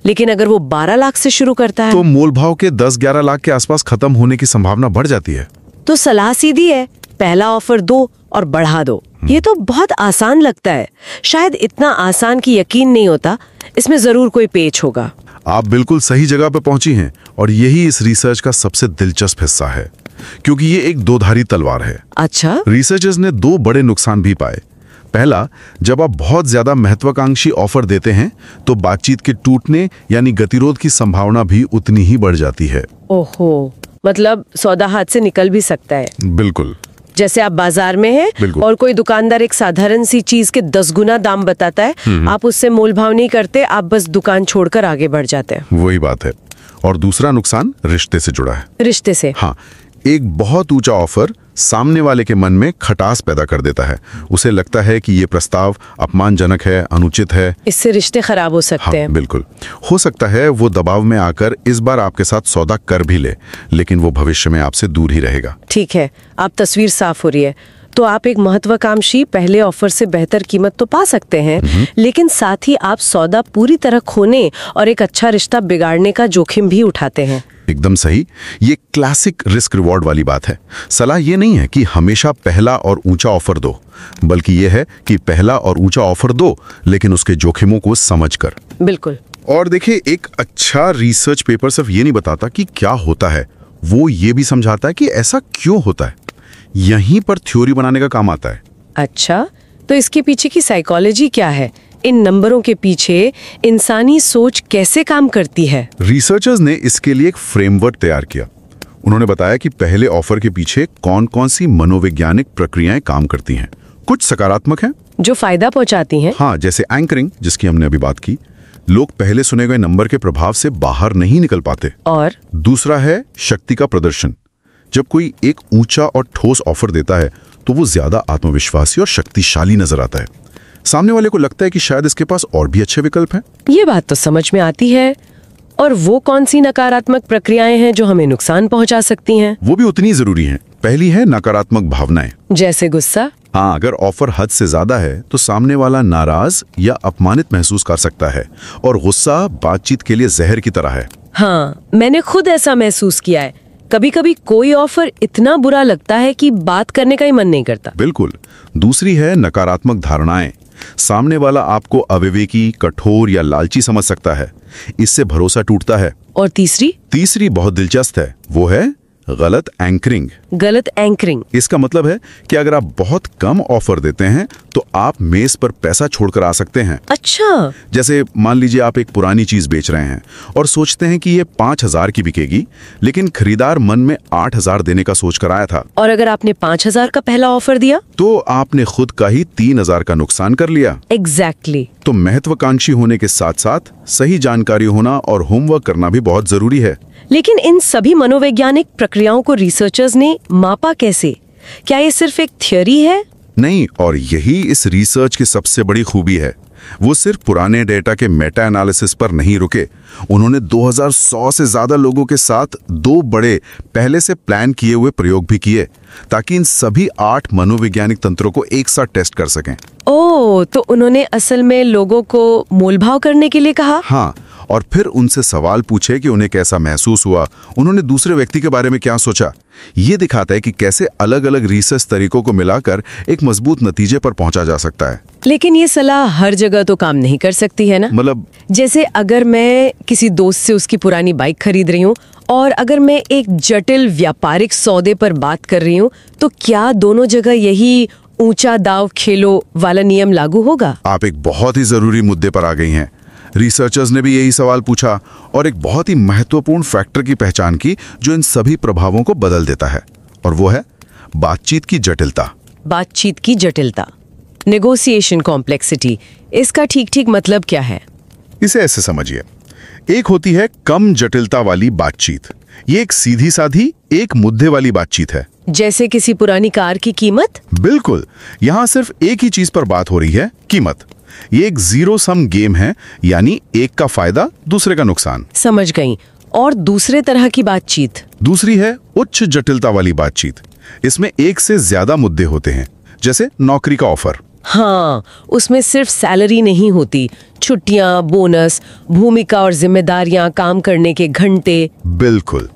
लेकिन अगर वो 12 लाख से शुरू करता है तो मोल भाव के 10-11 लाख के आसपास खत्म होने की संभावना बढ़ जाती है। तो सलाह सीधी है, पहला ऑफर दो और बढ़ा दो। ये तो बहुत आसान लगता है, शायद इतना आसान कि यकीन नहीं होता इसमें जरूर कोई पेच होगा। आप बिल्कुल सही जगह पर पहुंची हैं, और यही इस रिसर्च का सबसे दिलचस्प हिस्सा है, क्योंकि ये एक दोधारी तलवार है। अच्छा? रिसर्चर्स ने 2 बड़े नुकसान भी पाए। पहला, जब आप बहुत ज्यादा महत्वाकांक्षी ऑफर देते हैं तो बातचीत के टूटने यानी गतिरोध की संभावना भी उतनी ही बढ़ जाती है। ओहो, मतलब सौदा हाथ से निकल भी सकता है। बिल्कुल। जैसे आप बाजार में हैं और कोई दुकानदार एक साधारण सी चीज के 10 गुना दाम बताता है, आप उससे मोल भाव नहीं करते, आप बस दुकान छोड़कर आगे बढ़ जाते हैं। वही बात है। और दूसरा नुकसान रिश्ते से जुड़ा है। रिश्ते से? हाँ, एक बहुत ऊंचा ऑफर सामने वाले के मन में खटास पैदा कर देता है। उसे लगता है कि ये प्रस्ताव अपमानजनक है, अनुचित है। इससे रिश्ते खराब हो सकते हैं। बिल्कुल। हो सकता है वो दबाव में आकर इस बार आपके साथ सौदा कर भी ले, लेकिन वो भविष्य में आपसे दूर ही रहेगा। ठीक है, आप तस्वीर साफ हो रही है। तो आप एक महत्वाकांक्षी पहले ऑफर से बेहतर कीमत तो पा सकते हैं, लेकिन साथ ही आप सौदा पूरी तरह खोने और एक अच्छा रिश्ता बिगाड़ने का जोखिम भी उठाते हैं। एकदम सही। ये क्लासिक रिस्क रिवॉर्ड वाली बात है। सलाह ये नहीं है कि हमेशा पहला और ऊंचा ऑफर दो, बल्कि ये है कि पहला और ऊंचा ऑफर दो, लेकिन उसके जोखिमों को समझकर। बिल्कुल। और देखिए, एक अच्छा रिसर्च पेपर सिर्फ ये नहीं बताता कि क्या होता है, वो ये भी समझाता है कि ऐसा क्यों होता है। यहीं पर थ्योरी बनाने का काम आता है। अच्छा, तो इसके पीछे की साइकोलॉजी क्या है? इन नंबरों के पीछे इंसानी सोच कैसे काम करती है? रिसर्चर्स ने इसके लिए एक फ्रेमवर्क तैयार किया। उन्होंने बताया कि पहले ऑफर के पीछे कौन कौन सी मनोवैज्ञानिक प्रक्रियाएं काम करती हैं। कुछ सकारात्मक हैं जो फायदा पहुंचाती हैं। हाँ, जैसे एंकरिंग जिसकी हमने अभी बात की, लोग पहले सुने गए नंबर के प्रभाव से बाहर नहीं निकल पाते। और दूसरा है शक्ति का प्रदर्शन। जब कोई एक ऊंचा और ठोस ऑफर देता है तो वो ज्यादा आत्मविश्वासी और शक्तिशाली नजर आता है। सामने वाले को लगता है कि शायद इसके पास और भी अच्छे विकल्प हैं। ये बात तो समझ में आती है। और वो कौन सी नकारात्मक प्रक्रियाएं हैं जो हमें नुकसान पहुंचा सकती हैं? वो भी उतनी जरूरी हैं। पहली है नकारात्मक भावनाएं। जैसे गुस्सा। हाँ, अगर ऑफर हद से ज्यादा है तो सामने वाला नाराज या अपमानित महसूस कर सकता है, और गुस्सा बातचीत के लिए जहर की तरह है। हाँ, मैंने खुद ऐसा महसूस किया है। कभी कभी कोई ऑफर इतना बुरा लगता है कि बात करने का ही मन नहीं करता। बिल्कुल। दूसरी है नकारात्मक धारणाएं। सामने वाला आपको अविवेकी, कठोर या लालची समझ सकता है। इससे भरोसा टूटता है। और तीसरी बहुत दिलचस्प है, वो है गलत एंकरिंग। गलत एंकरिंग। इसका मतलब है कि अगर आप बहुत कम ऑफर देते हैं तो आप मेज पर पैसा छोड़कर आ सकते हैं। अच्छा। जैसे मान लीजिए आप एक पुरानी चीज बेच रहे हैं और सोचते हैं कि ये 5,000 की बिकेगी, लेकिन खरीदार मन में 8,000 देने का सोच कर आया था। और अगर आपने 5,000 का पहला ऑफर दिया तो आपने खुद का ही 3,000 का नुकसान कर लिया। एग्जैक्टली। तो महत्वाकांक्षी होने के साथ साथ सही जानकारी होना और होमवर्क करना भी बहुत जरूरी है। लेकिन इन सभी मनोवैज्ञानिक प्रक्रियाओं को रिसर्चर्स ने मापा कैसे? क्या ये सिर्फ एक थ्योरी है? नहीं, और यही इस रिसर्च की सबसे बड़ी खूबी है। वो सिर्फ पुराने डेटा के मेटा एनालिसिस पर नहीं रुके। उन्होंने 2100 से ज्यादा लोगों के साथ 2 बड़े पहले से प्लान किए हुए प्रयोग भी किए, ताकि इन सभी 8 मनोवैज्ञानिक तंत्रों को एक साथ टेस्ट कर सकें। ओह, तो उन्होंने असल में लोगों को मोलभाव करने के लिए कहा? हाँ, और फिर उनसे सवाल पूछे कि उन्हें कैसा महसूस हुआ, उन्होंने दूसरे व्यक्ति के बारे में क्या सोचा। ये दिखाता है कि कैसे अलग अलग रिसर्च तरीकों को मिलाकर एक मजबूत नतीजे पर पहुंचा जा सकता है। लेकिन ये सलाह हर जगह तो काम नहीं कर सकती है ना? मतलब जैसे अगर मैं किसी दोस्त से उसकी पुरानी बाइक खरीद रही हूँ और अगर मैं एक जटिल व्यापारिक सौदे पर बात कर रही हूँ, तो क्या दोनों जगह यही ऊंचा दाव खेलो वाला नियम लागू होगा? आप एक बहुत ही जरूरी मुद्दे पर आ गई हैं। रिसर्चर्स ने भी यही सवाल पूछा और एक बहुत ही महत्वपूर्ण फैक्टर की पहचान की जो इन सभी प्रभावों को बदल देता है, और वो है बातचीत की जटिलता। बातचीत की जटिलता, नेगोशिएशन कॉम्प्लेक्सिटी। इसका ठीक मतलब क्या है? इसे ऐसे समझिए, एक होती है कम जटिलता वाली बातचीत। ये एक सीधी साधी एक मुद्दे वाली बातचीत है। जैसे किसी पुरानी कार की कीमत? बिल्कुल। यहाँ सिर्फ एक ही चीज पर बात हो रही है, कीमत। ये एक जीरो सम गेम है, यानी एक का फायदा दूसरे का नुकसान। समझ गई। और दूसरे तरह की बातचीत? दूसरी है उच्च जटिलता वाली बातचीत। इसमें एक से ज्यादा मुद्दे होते हैं, जैसे नौकरी का ऑफर। हाँ, उसमें सिर्फ सैलरी नहीं होती, छुट्टियां, बोनस, भूमिका और जिम्मेदारियां, काम करने के घंटे। बिल्कुल।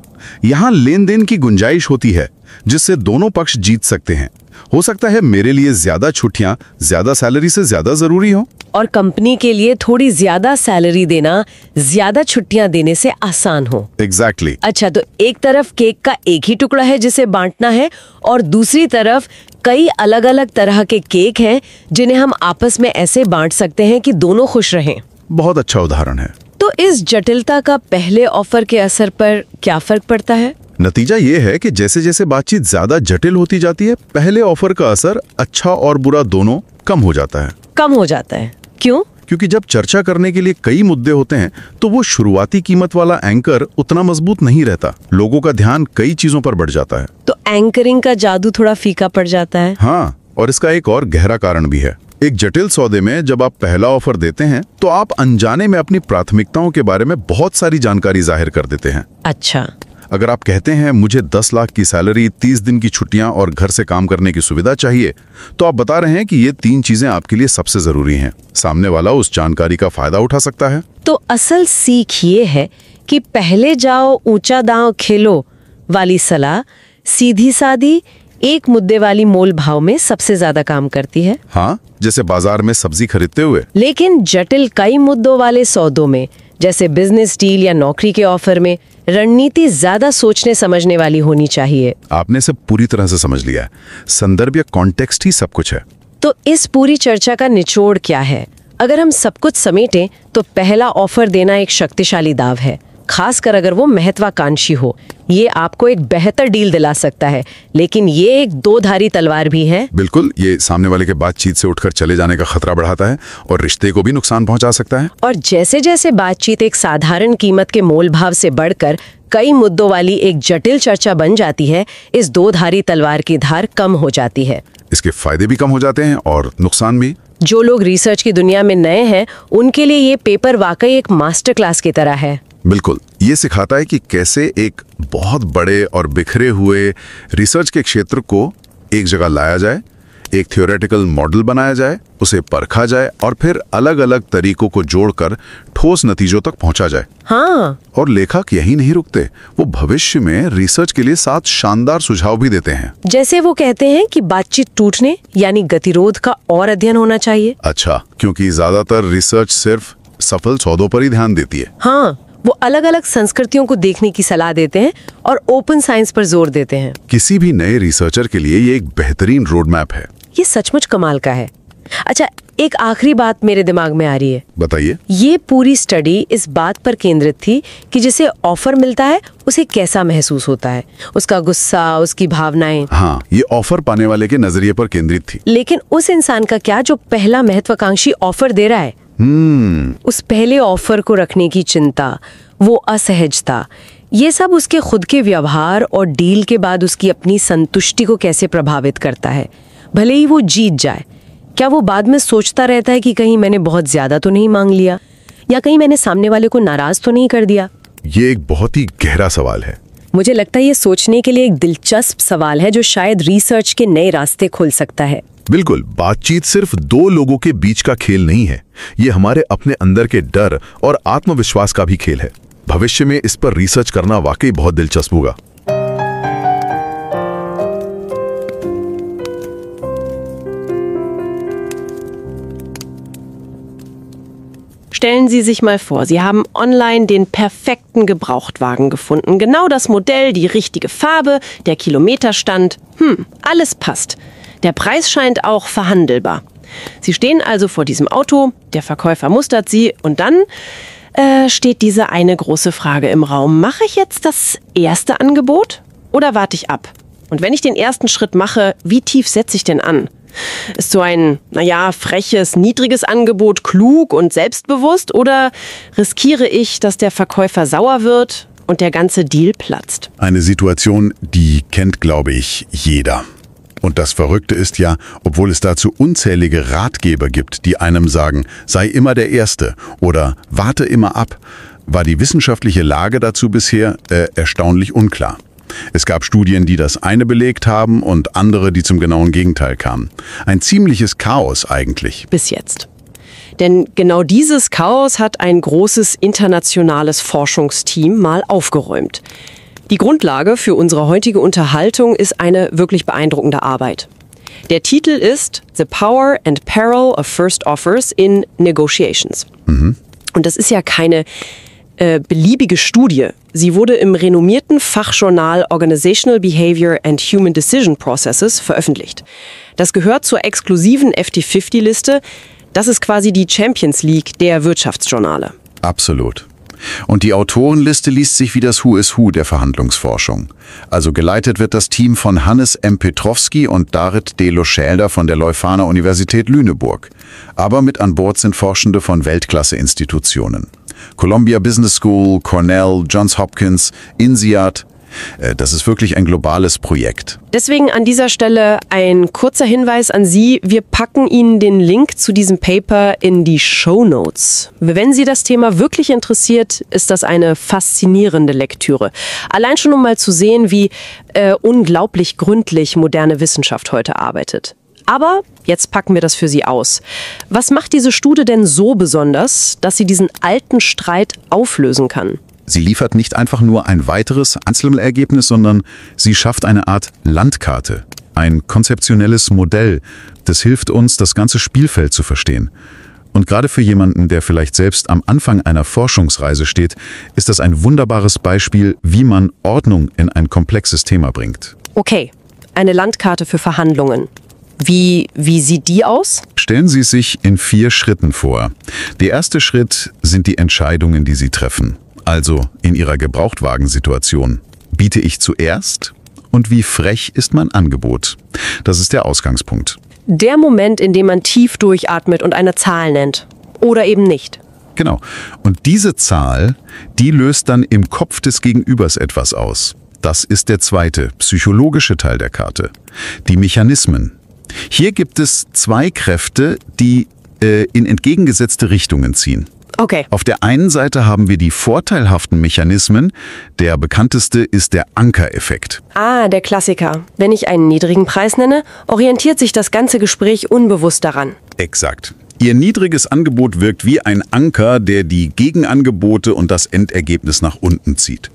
यहाँ लेन देन की गुंजाइश होती है जिससे दोनों पक्ष जीत सकते हैं। हो सकता है मेरे लिए ज्यादा छुट्टियां ज्यादा सैलरी से ज्यादा जरूरी हो, और कंपनी के लिए थोड़ी ज्यादा सैलरी देना ज्यादा छुट्टियां देने से आसान हो। एग्जैक्टली। अच्छा, तो एक तरफ केक का एक ही टुकड़ा है जिसे बांटना है, और दूसरी तरफ कई अलग अलग तरह के केक हैं जिन्हें हम आपस में ऐसे बांट सकते हैं कि दोनों खुश रहें। बहुत अच्छा उदाहरण है। तो इस जटिलता का पहले ऑफर के असर पर क्या फर्क पड़ता है? नतीजा ये है कि जैसे जैसे बातचीत ज्यादा जटिल होती जाती है, पहले ऑफर का असर अच्छा और बुरा दोनों कम हो जाता है। कम हो जाता है? क्यों? क्योंकि जब चर्चा करने के लिए कई मुद्दे होते हैं तो वो शुरुआती कीमत वाला एंकर उतना मजबूत नहीं रहता। लोगों का ध्यान कई चीजों पर बढ़ जाता है। तो एंकरिंग का जादू थोड़ा फीका पड़ जाता है। हाँ, और इसका एक और गहरा कारण भी है। एक जटिल सौदे में जब आप पहला ऑफर देते हैं तो आप अनजाने में अपनी प्राथमिकताओं के बारे में बहुत सारी जानकारी जाहिर कर देते हैं। अच्छा। अगर आप कहते हैं मुझे 10 लाख की सैलरी, 30 दिन की छुट्टियां और घर से काम करने की सुविधा चाहिए, तो आप बता रहे हैं कि ये 3 चीजें आपके लिए सबसे जरूरी हैं। सामने वाला उस जानकारी का फायदा उठा सकता है। तो असल सीख ये है कि पहले जाओ ऊंचा दांव खेलो वाली सलाह सीधी सादी एक मुद्दे वाली मोल भाव में सबसे ज्यादा काम करती है। हाँ, जैसे बाजार में सब्जी खरीदते हुए। लेकिन जटिल कई मुद्दों वाले सौदों में, जैसे बिजनेस डील या नौकरी के ऑफर में, रणनीति ज्यादा सोचने समझने वाली होनी चाहिए। आपने सब पूरी तरह से समझ लिया है। संदर्भ या कॉन्टेक्स्ट ही सब कुछ है। तो इस पूरी चर्चा का निचोड़ क्या है? अगर हम सब कुछ समेटें तो पहला ऑफर देना एक शक्तिशाली दाव है, खासकर अगर वो महत्वाकांक्षी हो। ये आपको एक बेहतर डील दिला सकता है, लेकिन ये एक दो-धारी तलवार भी है। बिल्कुल, ये सामने वाले के बातचीत से उठकर चले जाने का खतरा बढ़ाता है और रिश्ते को भी नुकसान पहुंचा सकता है। और जैसे जैसे बातचीत एक साधारण कीमत के मोल भाव से बढ़कर कई मुद्दों वाली एक जटिल चर्चा बन जाती है, इस दो-धारी तलवार की धार कम हो जाती है। इसके फायदे भी कम हो जाते हैं और नुकसान भी। जो लोग रिसर्च की दुनिया में नए हैं, उनके लिए ये पेपर वाकई एक मास्टर क्लास की तरह है। बिल्कुल, ये सिखाता है कि कैसे एक बहुत बड़े और बिखरे हुए रिसर्च के क्षेत्र को एक जगह लाया जाए, एक थ्योरेटिकल मॉडल बनाया जाए, उसे परखा जाए और फिर अलग अलग तरीकों को जोड़कर ठोस नतीजों तक पहुंचा जाए। हाँ, और लेखक यही नहीं रुकते, वो भविष्य में रिसर्च के लिए 7 शानदार सुझाव भी देते हैं। जैसे वो कहते हैं कि बातचीत टूटने यानी गतिरोध का और अध्ययन होना चाहिए। अच्छा, क्योंकि ज्यादातर रिसर्च सिर्फ सफल सौदों पर ही ध्यान देती है। हाँ, वो अलग अलग संस्कृतियों को देखने की सलाह देते हैं और ओपन साइंस पर जोर देते हैं। किसी भी नए रिसर्चर के लिए ये एक बेहतरीन रोड मैप है। ये सचमुच कमाल का है। अच्छा, एक आखिरी बात मेरे दिमाग में आ रही है। बताइए। ये पूरी स्टडी इस बात पर केंद्रित थी कि जिसे ऑफर मिलता है उसे कैसा महसूस होता है, उसका गुस्सा, उसकी भावनाएं। हाँ, ये ऑफर पाने वाले के नजरिए पर केंद्रित थी। लेकिन उस इंसान का क्या जो पहला महत्वाकांक्षी ऑफर दे रहा है? उस पहले ऑफर को रखने की चिंता, वो असहजता, ये सब उसके खुद के व्यवहार और डील के बाद उसकी अपनी संतुष्टि को कैसे प्रभावित करता है? भले ही वो जीत जाए, क्या वो बाद में सोचता रहता है कि कहीं मैंने बहुत ज्यादा तो नहीं मांग लिया, या कहीं मैंने सामने वाले को नाराज तो नहीं कर दिया? ये एक बहुत ही गहरा सवाल है। मुझे लगता है ये सोचने के लिए एक दिलचस्प सवाल है जो शायद रिसर्च के नए रास्ते खोल सकता है। बिल्कुल, बातचीत सिर्फ 2 लोगों के बीच का खेल नहीं है, ये हमारे अपने अंदर के डर और आत्मविश्वास का भी खेल है। भविष्य में इस पर रिसर्च करना वाकई बहुत दिलचस्प होगा। Stellen Sie sich mal vor, Sie haben online den perfekten Gebrauchtwagen gefunden. Genau das Modell, die richtige Farbe, der Kilometerstand. Alles passt. Der Preis scheint auch verhandelbar. Sie stehen also vor diesem Auto, der Verkäufer mustert Sie und dann steht diese eine große Frage im Raum. Mache ich jetzt das erste Angebot oder warte ich ab? Und wenn ich den ersten Schritt mache, wie tief setze ich denn an? Ist so ein, freches, niedriges Angebot klug und selbstbewusst oder riskiere ich, dass der Verkäufer sauer wird und der ganze Deal platzt? Eine Situation, die kennt, glaube ich, jeder. Und das Verrückte ist ja, obwohl es dazu unzählige Ratgeber gibt, die einem sagen, sei immer der Erste oder warte immer ab, war die wissenschaftliche Lage dazu bisher erstaunlich unklar. Es gab Studien, die das eine belegt haben und andere, die zum genauen Gegenteil kamen. Ein ziemliches Chaos eigentlich. Bis jetzt. Denn genau dieses Chaos hat ein großes internationales Forschungsteam mal aufgeräumt. Die Grundlage für unsere heutige Unterhaltung ist eine wirklich beeindruckende Arbeit. Der Titel ist The Power and Peril of First Offers in Negotiations. Und das ist ja keine beliebige Studie. Sie wurde im renommierten Fachjournal Organizational Behavior and Human Decision Processes veröffentlicht. Das gehört zur exklusiven FT50-Liste. Das ist quasi die Champions League der Wirtschaftsjournale. Absolut. Und die Autorenliste liest sich wie das Who is Who der Verhandlungsforschung. Also geleitet wird das Team von Hannes M. Petrowski und Darit Delo-Schelder von der Leuphana Universität Lüneburg. Aber mit an Bord sind Forschende von Weltklasse-Institutionen. Columbia Business School, Cornell, Johns Hopkins, INSEAD. Das ist wirklich ein globales Projekt. Deswegen an dieser Stelle ein kurzer Hinweis an Sie. Wir packen Ihnen den Link zu diesem Paper in die Shownotes. Wenn Sie das Thema wirklich interessiert, ist das eine faszinierende Lektüre. Allein schon, um mal zu sehen, wie unglaublich gründlich moderne Wissenschaft heute arbeitet. Aber jetzt packen wir das für Sie aus. Was macht diese Studie denn so besonders, dass sie diesen alten Streit auflösen kann? Sie liefert nicht einfach nur ein weiteres Einzelergebnis, sondern sie schafft eine Art Landkarte, ein konzeptionelles Modell, das hilft uns, das ganze Spielfeld zu verstehen. Und gerade für jemanden, der vielleicht selbst am Anfang einer Forschungsreise steht, ist das ein wunderbares Beispiel, wie man Ordnung in ein komplexes Thema bringt. Okay, eine Landkarte für Verhandlungen. Wie sieht die aus? Stellen Sie es sich in 4 Schritten vor. Der erste Schritt sind die Entscheidungen, die Sie treffen. Also in Ihrer Gebrauchtwagensituation. Biete ich zuerst? Und wie frech ist mein Angebot? Das ist der Ausgangspunkt. Der Moment, in dem man tief durchatmet und eine Zahl nennt. Oder eben nicht. Genau. Und diese Zahl, die löst dann im Kopf des Gegenübers etwas aus. Das ist der zweite, psychologische Teil der Karte. Die Mechanismen. Hier gibt es zwei Kräfte, die in entgegengesetzte Richtungen ziehen. Okay. Auf der einen Seite haben wir die vorteilhaften Mechanismen. Der bekannteste ist der Ankereffekt. Ah, der Klassiker. Wenn ich einen niedrigen Preis nenne, orientiert sich das ganze Gespräch unbewusst daran. Exakt. Ihr niedriges Angebot wirkt wie ein Anker, der die Gegenangebote und das Endergebnis nach unten zieht.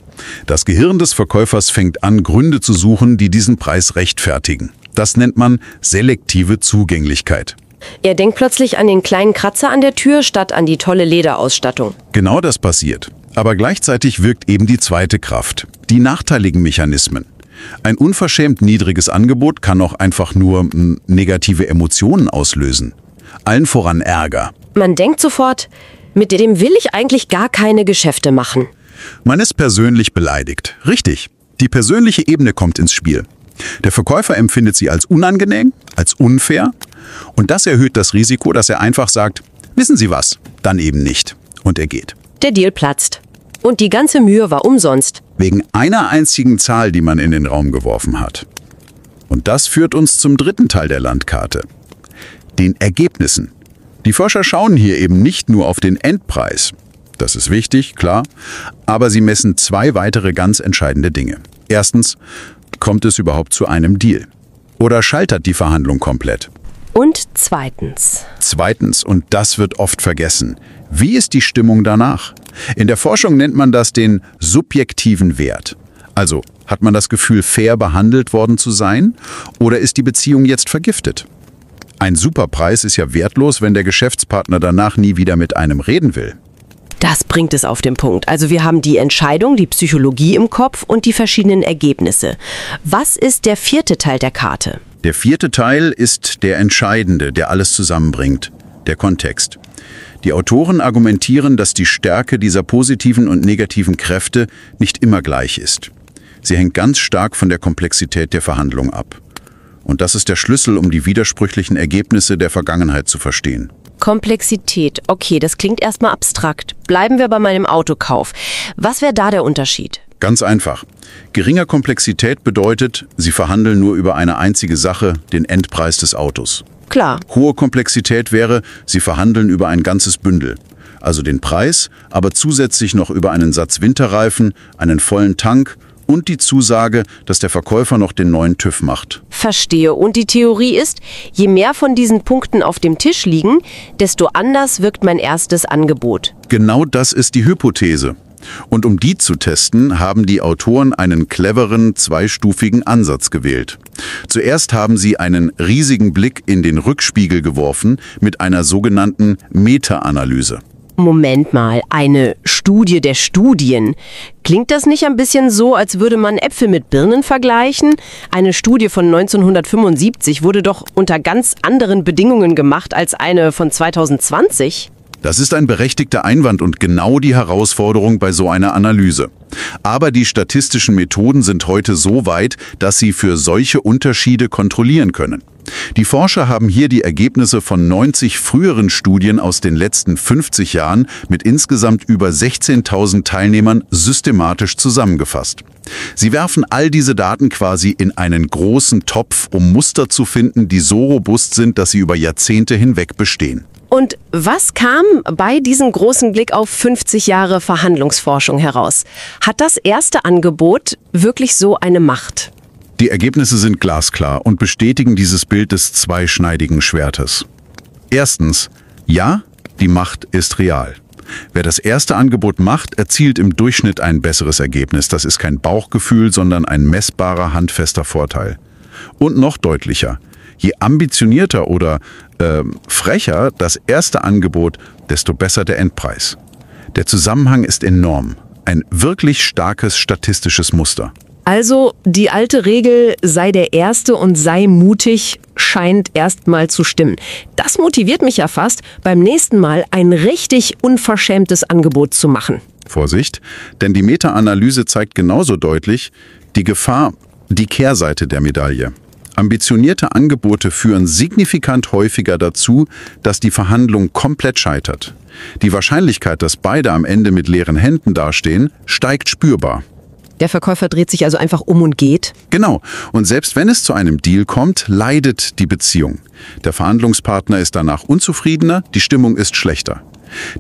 Das Gehirn des Verkäufers fängt an, Gründe zu suchen, die diesen Preis rechtfertigen. Das nennt man selektive Zugänglichkeit. Er denkt plötzlich an den kleinen Kratzer an der Tür statt an die tolle Lederausstattung. Genau das passiert. Aber gleichzeitig wirkt eben die zweite Kraft, die nachteiligen Mechanismen. Ein unverschämt niedriges Angebot kann auch einfach nur negative Emotionen auslösen. Allen voran Ärger. Man denkt sofort, mit dem will ich eigentlich gar keine Geschäfte machen. Man ist persönlich beleidigt. Richtig. Die persönliche Ebene kommt ins Spiel. Der Verkäufer empfindet sie als unangenehm, als unfair. Und das erhöht das Risiko, dass er einfach sagt, wissen Sie was, dann eben nicht. Und er geht. Der Deal platzt. Und die ganze Mühe war umsonst. Wegen einer einzigen Zahl, die man in den Raum geworfen hat. Und das führt uns zum dritten Teil der Landkarte. Den Ergebnissen. Die Forscher schauen hier eben nicht nur auf den Endpreis. Das ist wichtig, klar. Aber sie messen zwei weitere ganz entscheidende Dinge. Erstens, kommt es überhaupt zu einem Deal? Oder scheitert die Verhandlung komplett? Und zweitens, und das wird oft vergessen, wie ist die Stimmung danach? In der Forschung nennt man das den subjektiven Wert. Also, hat man das Gefühl, fair behandelt worden zu sein? Oder ist die Beziehung jetzt vergiftet? Ein Superpreis ist ja wertlos, wenn der Geschäftspartner danach nie wieder mit einem reden will. das bringt es auf den Punkt. Also wir haben die Entscheidung, die Psychologie im Kopf und die verschiedenen Ergebnisse. Was ist der vierte Teil der Karte? Der vierte Teil ist der entscheidende, der alles zusammenbringt, der Kontext. Die Autoren argumentieren, dass die Stärke dieser positiven und negativen Kräfte nicht immer gleich ist. Sie hängt ganz stark von der Komplexität der Verhandlung ab. Und das ist der Schlüssel, um die widersprüchlichen Ergebnisse der Vergangenheit zu verstehen. Komplexität. Okay, das klingt erstmal abstrakt. Bleiben wir bei meinem Autokauf. Was wäre da der Unterschied? Ganz einfach. Geringer Komplexität bedeutet, Sie verhandeln nur über eine einzige Sache, den Endpreis des Autos. Klar. Hohe Komplexität wäre, Sie verhandeln über ein ganzes Bündel. Also den Preis, aber zusätzlich noch über einen Satz Winterreifen, einen vollen Tank und die Zusage, dass der Verkäufer noch den neuen TÜV macht. Verstehe. Und die Theorie ist, je mehr von diesen Punkten auf dem Tisch liegen, desto anders wirkt mein erstes Angebot. Genau das ist die Hypothese. Und um die zu testen, haben die Autoren einen cleveren, zweistufigen Ansatz gewählt. Zuerst haben sie einen riesigen Blick in den Rückspiegel geworfen mit einer sogenannten Meta-Analyse. Moment mal, eine Studie der Studien. Klingt das nicht ein bisschen so, als würde man Äpfel mit Birnen vergleichen? Eine Studie von 1975 wurde doch unter ganz anderen Bedingungen gemacht als eine von 2020. Das ist ein berechtigter Einwand und genau die Herausforderung bei so einer Analyse. Aber die statistischen Methoden sind heute so weit, dass sie für solche Unterschiede kontrollieren können. Die Forscher haben hier die Ergebnisse von 90 früheren Studien aus den letzten 50 Jahren mit insgesamt über 16.000 Teilnehmern systematisch zusammengefasst. Sie werfen all diese Daten quasi in einen großen Topf, um Muster zu finden, die so robust sind, dass sie über Jahrzehnte hinweg bestehen. Und was kam bei diesem großen Blick auf 50 Jahre Verhandlungsforschung heraus? Hat das erste Angebot wirklich so eine Macht? Die Ergebnisse sind glasklar und bestätigen dieses Bild des zweischneidigen Schwertes. Erstens, ja, die Macht ist real. Wer das erste Angebot macht, erzielt im Durchschnitt ein besseres Ergebnis. Das ist kein Bauchgefühl, sondern ein messbarer, handfester Vorteil. Und noch deutlicher, je ambitionierter oder frecher das erste Angebot, desto besser der Endpreis. Der Zusammenhang ist enorm. Ein wirklich starkes statistisches Muster. Also die alte Regel, sei der Erste und sei mutig, scheint erstmal zu stimmen. Das motiviert mich ja fast, beim nächsten Mal ein richtig unverschämtes Angebot zu machen. Vorsicht, denn die Meta-Analyse zeigt genauso deutlich die Gefahr, die Kehrseite der Medaille. Ambitionierte Angebote führen signifikant häufiger dazu, dass die Verhandlung komplett scheitert. Die Wahrscheinlichkeit, dass beide am Ende mit leeren Händen dastehen, steigt spürbar. Der Verkäufer dreht sich also einfach um und geht? Genau. Und selbst wenn es zu einem Deal kommt, leidet die Beziehung. Der Verhandlungspartner ist danach unzufriedener, die Stimmung ist schlechter.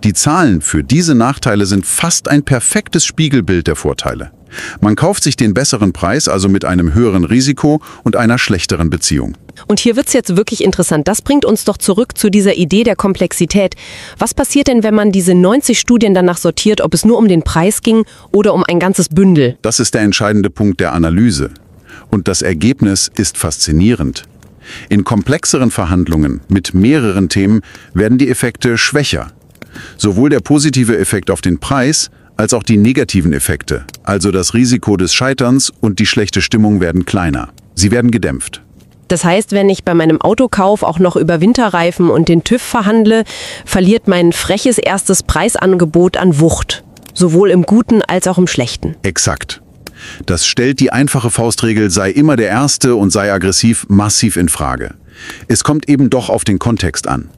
Die Zahlen für diese Nachteile sind fast ein perfektes Spiegelbild der Vorteile. Man kauft sich den besseren Preis, also mit einem höheren Risiko und einer schlechteren Beziehung. Und hier wird's jetzt wirklich interessant. Das bringt uns doch zurück zu dieser Idee der Komplexität. Was passiert denn, wenn man diese 90 Studien danach sortiert, ob es nur um den Preis ging oder um ein ganzes Bündel? Das ist der entscheidende Punkt der Analyse. Und das Ergebnis ist faszinierend. In komplexeren Verhandlungen mit mehreren Themen werden die Effekte schwächer. Sowohl der positive Effekt auf den Preis als auch die negativen Effekte, also das Risiko des Scheiterns und die schlechte Stimmung, werden kleiner. Sie werden gedämpft. Das heißt, wenn ich bei meinem Autokauf auch noch über Winterreifen und den TÜV verhandle, verliert mein freches erstes Preisangebot an Wucht. Sowohl im Guten als auch im Schlechten. Exakt. Das stellt die einfache Faustregel, sei immer der Erste und sei aggressiv, massiv in Frage. Es kommt eben doch auf den Kontext an.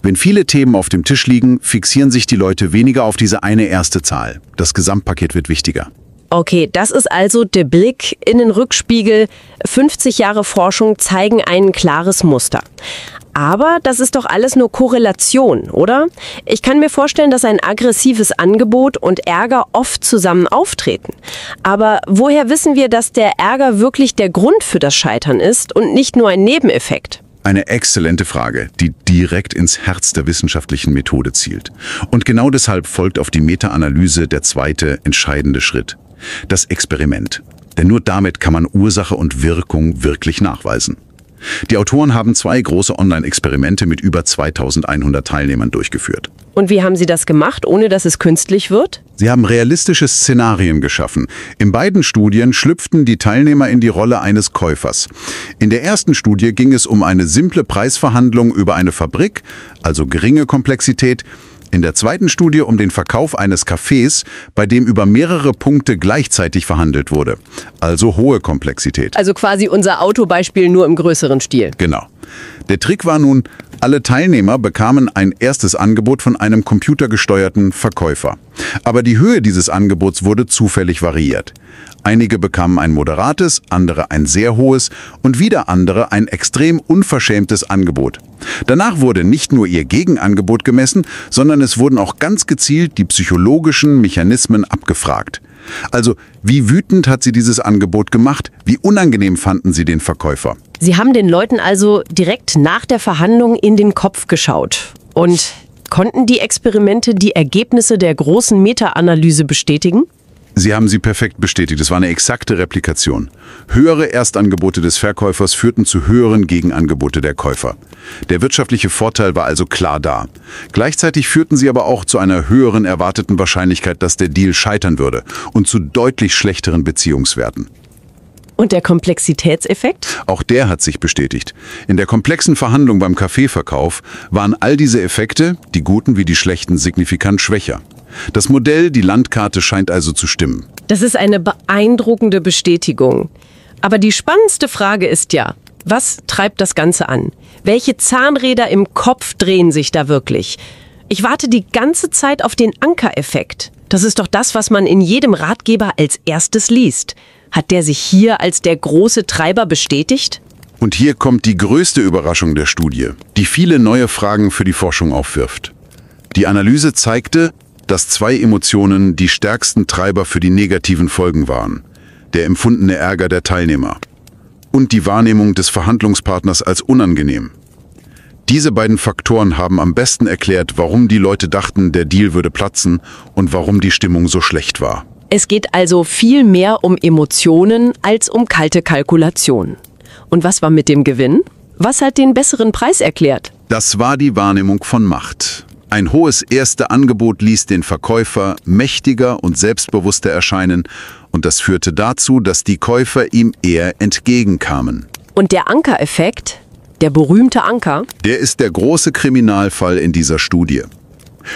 Wenn viele Themen auf dem Tisch liegen, fixieren sich die Leute weniger auf diese eine erste Zahl. Das Gesamtpaket wird wichtiger. Okay, das ist also der Blick in den Rückspiegel. 50 Jahre Forschung zeigen ein klares Muster. Aber das ist doch alles nur Korrelation, oder? Ich kann mir vorstellen, dass ein aggressives Angebot und Ärger oft zusammen auftreten. Aber woher wissen wir, dass der Ärger wirklich der Grund für das Scheitern ist und nicht nur ein Nebeneffekt? Eine exzellente Frage, die direkt ins Herz der wissenschaftlichen Methode zielt. Und genau deshalb folgt auf die Meta-Analyse der zweite entscheidende Schritt: das Experiment. Denn nur damit kann man Ursache und Wirkung wirklich nachweisen. Die Autoren haben 2 große Online-Experimente mit über 2100 Teilnehmern durchgeführt. Und wie haben sie das gemacht, ohne dass es künstlich wird? Sie haben realistische Szenarien geschaffen. In beiden Studien schlüpften die Teilnehmer in die Rolle eines Käufers. In der ersten Studie ging es um eine simple Preisverhandlung über eine Fabrik, also geringe Komplexität. In der zweiten Studie um den Verkauf eines Cafés, bei dem über mehrere Punkte gleichzeitig verhandelt wurde, also hohe Komplexität. Also quasi unser Autobeispiel nur im größeren Stil. Genau. Der Trick war nun, alle Teilnehmer bekamen ein erstes Angebot von einem computergesteuerten Verkäufer. Aber die Höhe dieses Angebots wurde zufällig variiert. Einige bekamen ein moderates, andere ein sehr hohes und wieder andere ein extrem unverschämtes Angebot. Danach wurde nicht nur ihr Gegenangebot gemessen, sondern es wurden auch ganz gezielt die psychologischen Mechanismen abgefragt. Also, wie wütend hat sie dieses Angebot gemacht? Wie unangenehm fanden sie den Verkäufer? Sie haben den Leuten also direkt nach der Verhandlung in den Kopf geschaut. Und konnten die Experimente die Ergebnisse der großen Meta-Analyse bestätigen? Sie haben sie perfekt bestätigt. Es war eine exakte Replikation. Höhere Erstangebote des Verkäufers führten zu höheren Gegenangebote der Käufer. Der wirtschaftliche Vorteil war also klar da. Gleichzeitig führten sie aber auch zu einer höheren erwarteten Wahrscheinlichkeit, dass der Deal scheitern würde und zu deutlich schlechteren Beziehungswerten. Und der Komplexitätseffekt? Auch der hat sich bestätigt. In der komplexen Verhandlung beim Kaffeeverkauf waren all diese Effekte, die guten wie die schlechten, signifikant schwächer. Das Modell, die Landkarte, scheint also zu stimmen. Das ist eine beeindruckende Bestätigung. Aber die spannendste Frage ist ja, was treibt das Ganze an? Welche Zahnräder im Kopf drehen sich da wirklich? Ich warte die ganze Zeit auf den Ankereffekt. Das ist doch das, was man in jedem Ratgeber als erstes liest. Hat der sich hier als der große Treiber bestätigt? Und hier kommt die größte Überraschung der Studie, die viele neue Fragen für die Forschung aufwirft. Die Analyse zeigte, dass 2 Emotionen die stärksten Treiber für die negativen Folgen waren: der empfundene Ärger der Teilnehmer und die Wahrnehmung des Verhandlungspartners als unangenehm. Diese beiden Faktoren haben am besten erklärt, warum die Leute dachten, der Deal würde platzen und warum die Stimmung so schlecht war. Es geht also viel mehr um Emotionen als um kalte Kalkulation. Und was war mit dem Gewinn? Was hat den besseren Preis erklärt? Das war die Wahrnehmung von Macht. Ein hohes erste Angebot ließ den Verkäufer mächtiger und selbstbewusster erscheinen und das führte dazu, dass die Käufer ihm eher entgegenkamen. Und der Ankereffekt, der berühmte Anker? Der ist der große Kriminalfall in dieser Studie.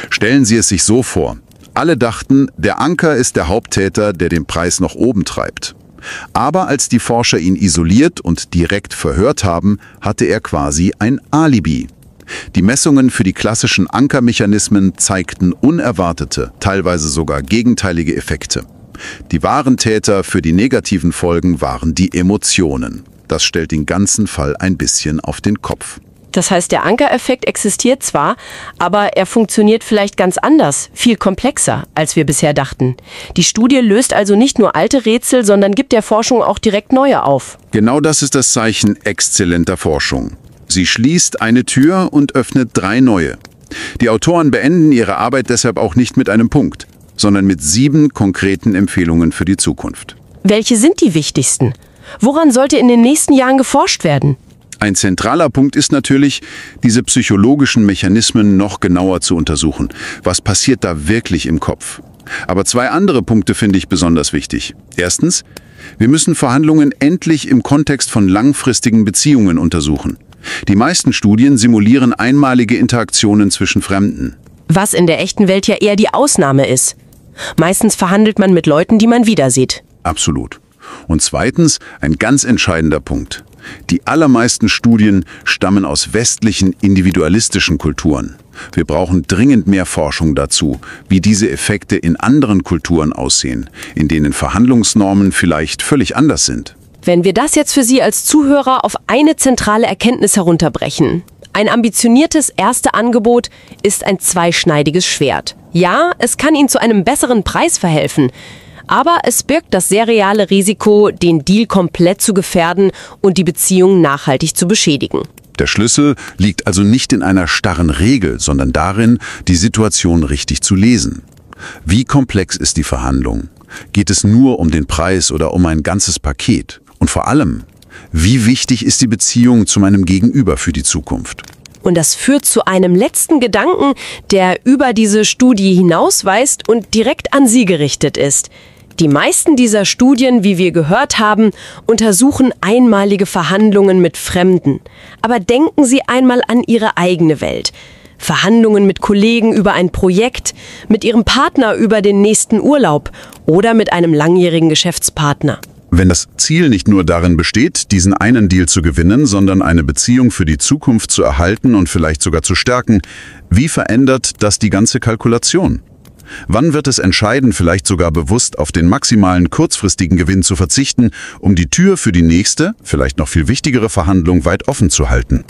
Stellen Sie es sich so vor: Alle dachten, der Anker ist der Haupttäter, der den Preis nach oben treibt. Aber als die Forscher ihn isoliert und direkt verhört haben, hatte er quasi ein Alibi. Die Messungen für die klassischen Ankermechanismen zeigten unerwartete, teilweise sogar gegenteilige Effekte. Die wahren Täter für die negativen Folgen waren die Emotionen. Das stellt den ganzen Fall ein bisschen auf den Kopf. Das heißt, der Ankereffekt existiert zwar, aber er funktioniert vielleicht ganz anders, viel komplexer, als wir bisher dachten. Die Studie löst also nicht nur alte Rätsel, sondern gibt der Forschung auch direkt neue auf. Genau das ist das Zeichen exzellenter Forschung. Sie schließt eine Tür und öffnet 3 neue. Die Autoren beenden ihre Arbeit deshalb auch nicht mit einem Punkt, sondern mit 7 konkreten Empfehlungen für die Zukunft. Welche sind die wichtigsten? Woran sollte in den nächsten Jahren geforscht werden? Ein zentraler Punkt ist natürlich, diese psychologischen Mechanismen noch genauer zu untersuchen. Was passiert da wirklich im Kopf? Aber 2 andere Punkte finde ich besonders wichtig. Erstens, wir müssen Verhandlungen endlich im Kontext von langfristigen Beziehungen untersuchen. Die meisten Studien simulieren einmalige Interaktionen zwischen Fremden. Was in der echten Welt ja eher die Ausnahme ist. Meistens verhandelt man mit Leuten, die man wieder sieht. Absolut. Und zweitens, ein ganz entscheidender Punkt. Die allermeisten Studien stammen aus westlichen, individualistischen Kulturen. Wir brauchen dringend mehr Forschung dazu, wie diese Effekte in anderen Kulturen aussehen, in denen Verhandlungsnormen vielleicht völlig anders sind. Wenn wir das jetzt für Sie als Zuhörer auf eine zentrale Erkenntnis herunterbrechen. Ein ambitioniertes erste Angebot ist ein zweischneidiges Schwert. Ja, es kann Ihnen zu einem besseren Preis verhelfen. Aber es birgt das sehr reale Risiko, den Deal komplett zu gefährden und die Beziehung nachhaltig zu beschädigen. Der Schlüssel liegt also nicht in einer starren Regel, sondern darin, die Situation richtig zu lesen. Wie komplex ist die Verhandlung? Geht es nur um den Preis oder um ein ganzes Paket? Und vor allem, wie wichtig ist die Beziehung zu meinem Gegenüber für die Zukunft? Und das führt zu einem letzten Gedanken, der über diese Studie hinausweist und direkt an Sie gerichtet ist. Die meisten dieser Studien, wie wir gehört haben, untersuchen einmalige Verhandlungen mit Fremden. Aber denken Sie einmal an Ihre eigene Welt. Verhandlungen mit Kollegen über ein Projekt, mit Ihrem Partner über den nächsten Urlaub oder mit einem langjährigen Geschäftspartner. Wenn das Ziel nicht nur darin besteht, diesen einen Deal zu gewinnen, sondern eine Beziehung für die Zukunft zu erhalten und vielleicht sogar zu stärken, wie verändert das die ganze Kalkulation? Wann wird es entscheiden, vielleicht sogar bewusst auf den maximalen kurzfristigen Gewinn zu verzichten, um die Tür für die nächste, vielleicht noch viel wichtigere Verhandlung weit offen zu halten?